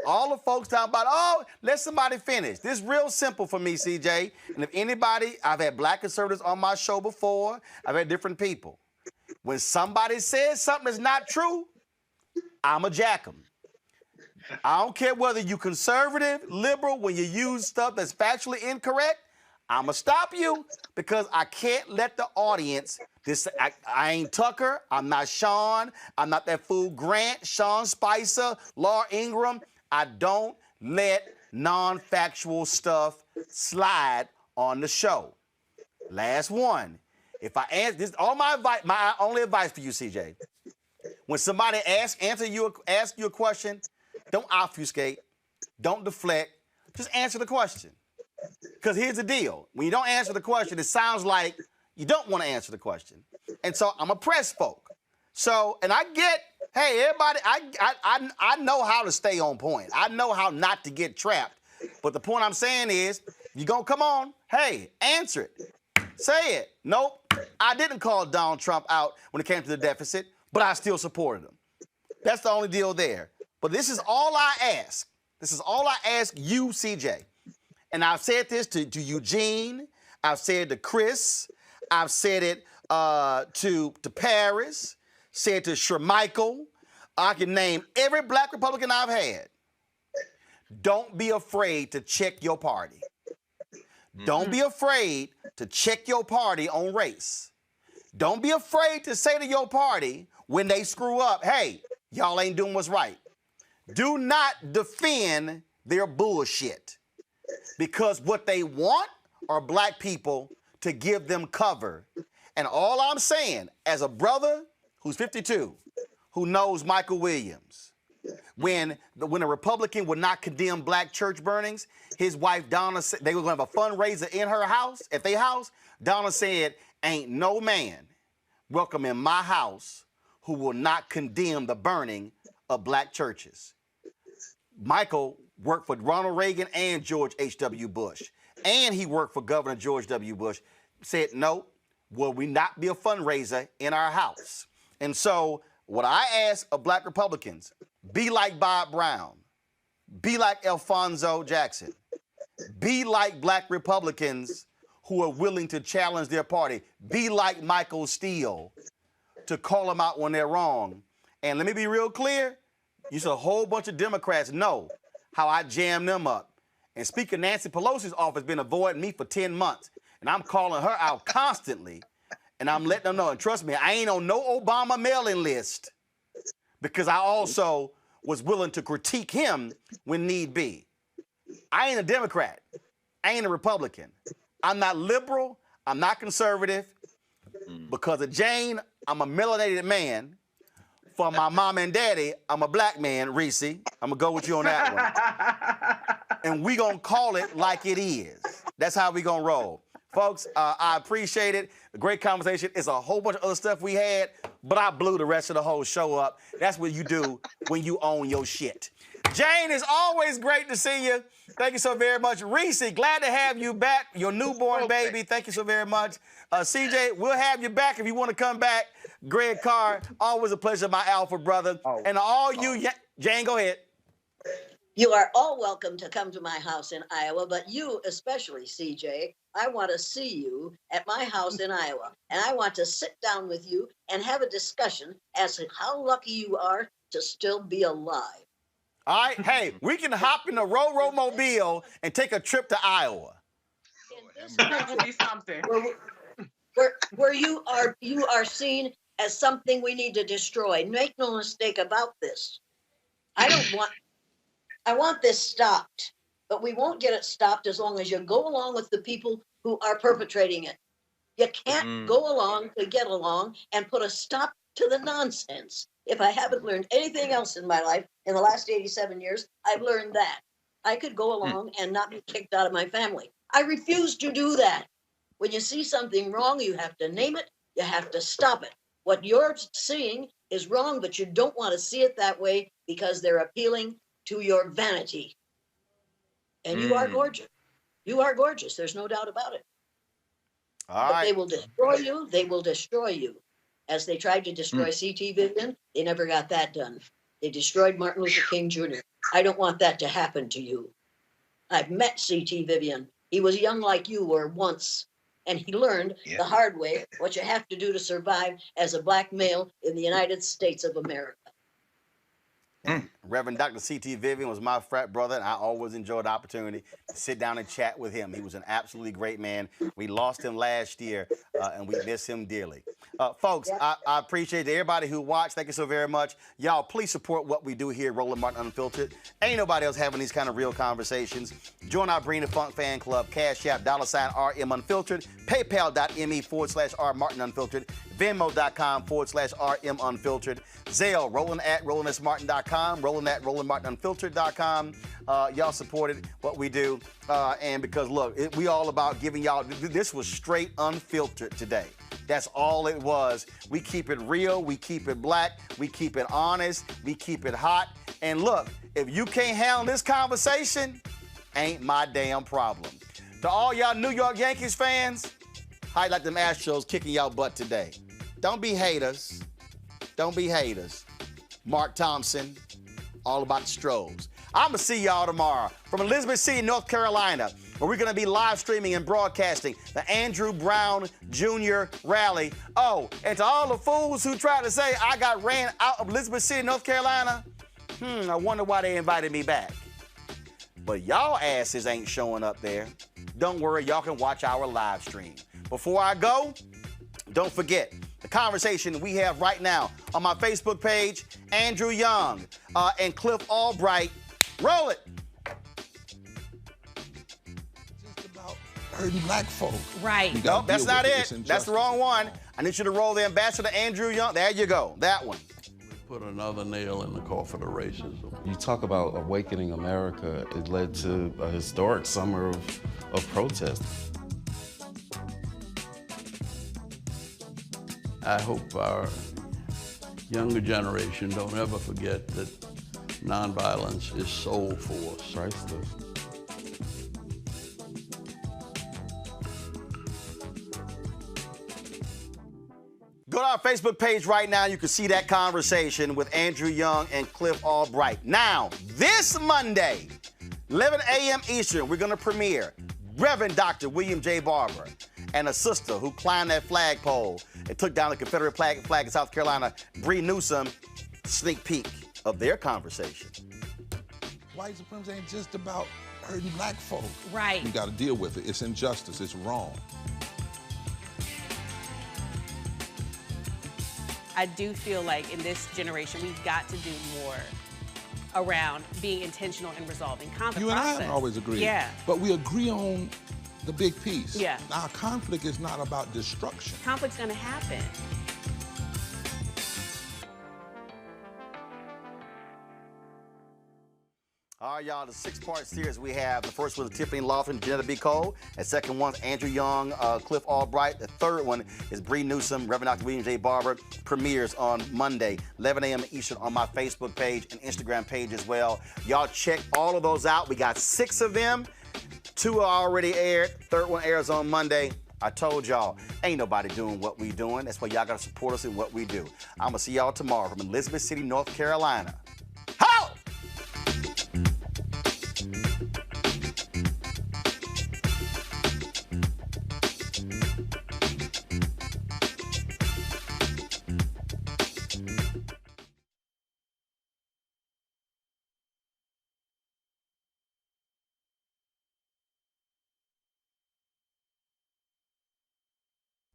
All the folks talking about, oh, let somebody finish. This is real simple for me, CJ. And if anybody, I've had black conservatives on my show before. I've had different people. When somebody says something that's not true, I'ma jack them. I don't care whether you conservative, liberal, when you use stuff that's factually incorrect, I'ma stop you because I can't let the audience, I ain't Tucker, I'm not Sean, I'm not that fool Grant, Sean Spicer, Laura Ingraham. I don't let non-factual stuff slide on the show. Last one. If I answer this, all my advice, my only advice for you, CJ, when somebody asks you a question, don't obfuscate, don't deflect, just answer the question. Because here's the deal. When you don't answer the question, it sounds like you don't want to answer the question. And so I'm a press folk. So, and I get, hey, everybody, I know how to stay on point. I know how not to get trapped. But the point I'm saying is, you're going to come on, hey, answer it. Say it. Nope, I didn't call Donald Trump out when it came to the deficit, but I still supported him. That's the only deal there. But this is all I ask. This is all I ask you, CJ. And I've said this to Eugene. I've said it to Chris. I've said it to Paris. Said to Shermichael. I can name every black Republican I've had. Don't be afraid to check your party. Don't be afraid to check your party on race. Don't be afraid to say to your party when they screw up, hey, y'all ain't doing what's right. Do not defend their bullshit, because what they want are black people to give them cover. And all I'm saying, as a brother who's 52, who knows Michael Williams, when a Republican would not condemn black church burnings, his wife Donna said they were going to have a fundraiser in her house, at their house. Donna said, ain't no man welcome in my house who will not condemn the burning of black churches. Michael worked for Ronald Reagan and George H.W. Bush, and he worked for Governor George W. Bush. Said, no, will we not be a fundraiser in our house? And so what I ask of black Republicans, be like Bob Brown, be like Alphonso Jackson, be like black Republicans who are willing to challenge their party, be like Michael Steele to call them out when they're wrong. And let me be real clear, you said a whole bunch of Democrats know how I jam them up. And Speaker Nancy Pelosi's office been avoiding me for 10 months. And I'm calling her out constantly. And I'm letting them know. And trust me, I ain't on no Obama mailing list, because I also was willing to critique him when need be. I ain't a Democrat. I ain't a Republican. I'm not liberal. I'm not conservative. Because of Jane, I'm a melanated man. For my mom and daddy, I'm a black man, Reese. I'm going to go with you on that one. And we going to call it like it is. That's how we going to roll. Folks, I appreciate it. A great conversation. It's a whole bunch of other stuff we had, but I blew the rest of the whole show up. That's what you do when you own your shit. Jane, it's always great to see you. Thank you so very much. Reese, glad to have you back. Your newborn baby. Thank you so very much. CJ, we'll have you back if you want to come back. Greg Carr, always a pleasure, my alpha brother. And all you, Jane, go ahead. You are all welcome to come to my house in Iowa, but you especially, CJ, I want to see you at my house in Iowa. And I want to sit down with you and have a discussion as to how lucky you are to still be alive. All right, hey, we can hop in the Mobile and take a trip to Iowa. That would be something. Where you are seen as something we need to destroy. Make no mistake about this. I want this stopped, but we won't get it stopped as long as you go along with the people who are perpetrating it. You can't go along to get along and put a stop to the nonsense. If I haven't learned anything else in my life in the last 87 years, I've learned that. I could go along and not be kicked out of my family. I refuse to do that. When you see something wrong, you have to name it. You have to stop it. What you're seeing is wrong, but you don't want to see it that way because they're appealing to your vanity. And you are gorgeous. You are gorgeous. There's no doubt about it. All but right. they will destroy you. They will destroy you. As they tried to destroy C.T. Vivian, they never got that done. They destroyed Martin Luther King Jr. I don't want that to happen to you. I've met C.T. Vivian. He was young like you were once. And he learned the hard way what you have to do to survive as a black male in the United States of America. Reverend Dr. C.T. Vivian was my frat brother, and I always enjoyed the opportunity to sit down and chat with him. He was an absolutely great man. We lost him last year, and we miss him dearly. Folks, I appreciate everybody who watched. Thank you so very much. Y'all, please support what we do here at Roland Martin Unfiltered. Ain't nobody else having these kind of real conversations. Join our Bring the Funk fan club, Cash App, $RM Unfiltered, PayPal.me/R Martin Unfiltered, Venmo.com/RM Unfiltered, Zelle, Roland@RolandSMartin.com, Roland@RolandMartinUnfiltered.com. Y'all supported what we do. And because, look, we all about giving y'all, this was straight unfiltered today. That's all it was. We keep it real. We keep it black. We keep it honest. We keep it hot. And look, if you can't handle this conversation, ain't my damn problem. To all y'all New York Yankees fans, how you like them Astros kicking y'all butt today? Don't be haters. Don't be haters. Mark Thompson, all about the Stros. I'm going to see y'all tomorrow from Elizabeth City, North Carolina, where we're going to be live streaming and broadcasting the Andrew Brown Jr. rally. Oh, and to all the fools who tried to say I got ran out of Elizabeth City, North Carolina, I wonder why they invited me back. But y'all asses ain't showing up there. don't worry, y'all can watch our live stream. Before I go, don't forget the conversation we have right now on my Facebook page, Andrew Young and Cliff Albright. Roll it. Just about hurting black folk. Right. No, that's not it. That's the wrong one. I need you to roll the Ambassador Andrew Young. There you go. That one. Put another nail in the coffin of racism. You talk about awakening America. It led to a historic summer of protest. I hope our younger generation don't ever forget that nonviolence is soul force. Priceless. Go to our Facebook page right now. You can see that conversation with Andrew Young and Cliff Albright. Now, this Monday, 11 a.m. Eastern, we're going to premiere Reverend Dr. William J. Barber and a sister who climbed that flagpole and took down the Confederate flag in South Carolina, Bree Newsom. Sneak peek of their conversation. White supremacy ain't just about hurting black folk. Right. We got to deal with it. It's injustice. It's wrong. I do feel like in this generation, we've got to do more around being intentional and resolving conflict. You and I haven't always agreed. Yeah. But we agree on the big piece. Yeah. Now, conflict is not about destruction. Conflict's going to happen. All right, y'all, the 6-part series we have. The first one is Tiffany Lawson, Janetta B. Cole. The second one's Andrew Young, Cliff Albright. The third one is Bree Newsom, Reverend Dr. William J. Barber. Premieres on Monday, 11 a.m. Eastern on my Facebook page and Instagram page as well. Y'all check all of those out. We got 6 of them. 2 are already aired. Third one airs on Monday. I told y'all, ain't nobody doing what we doing. That's why y'all got to support us in what we do. I'm going to see y'all tomorrow from Elizabeth City, North Carolina.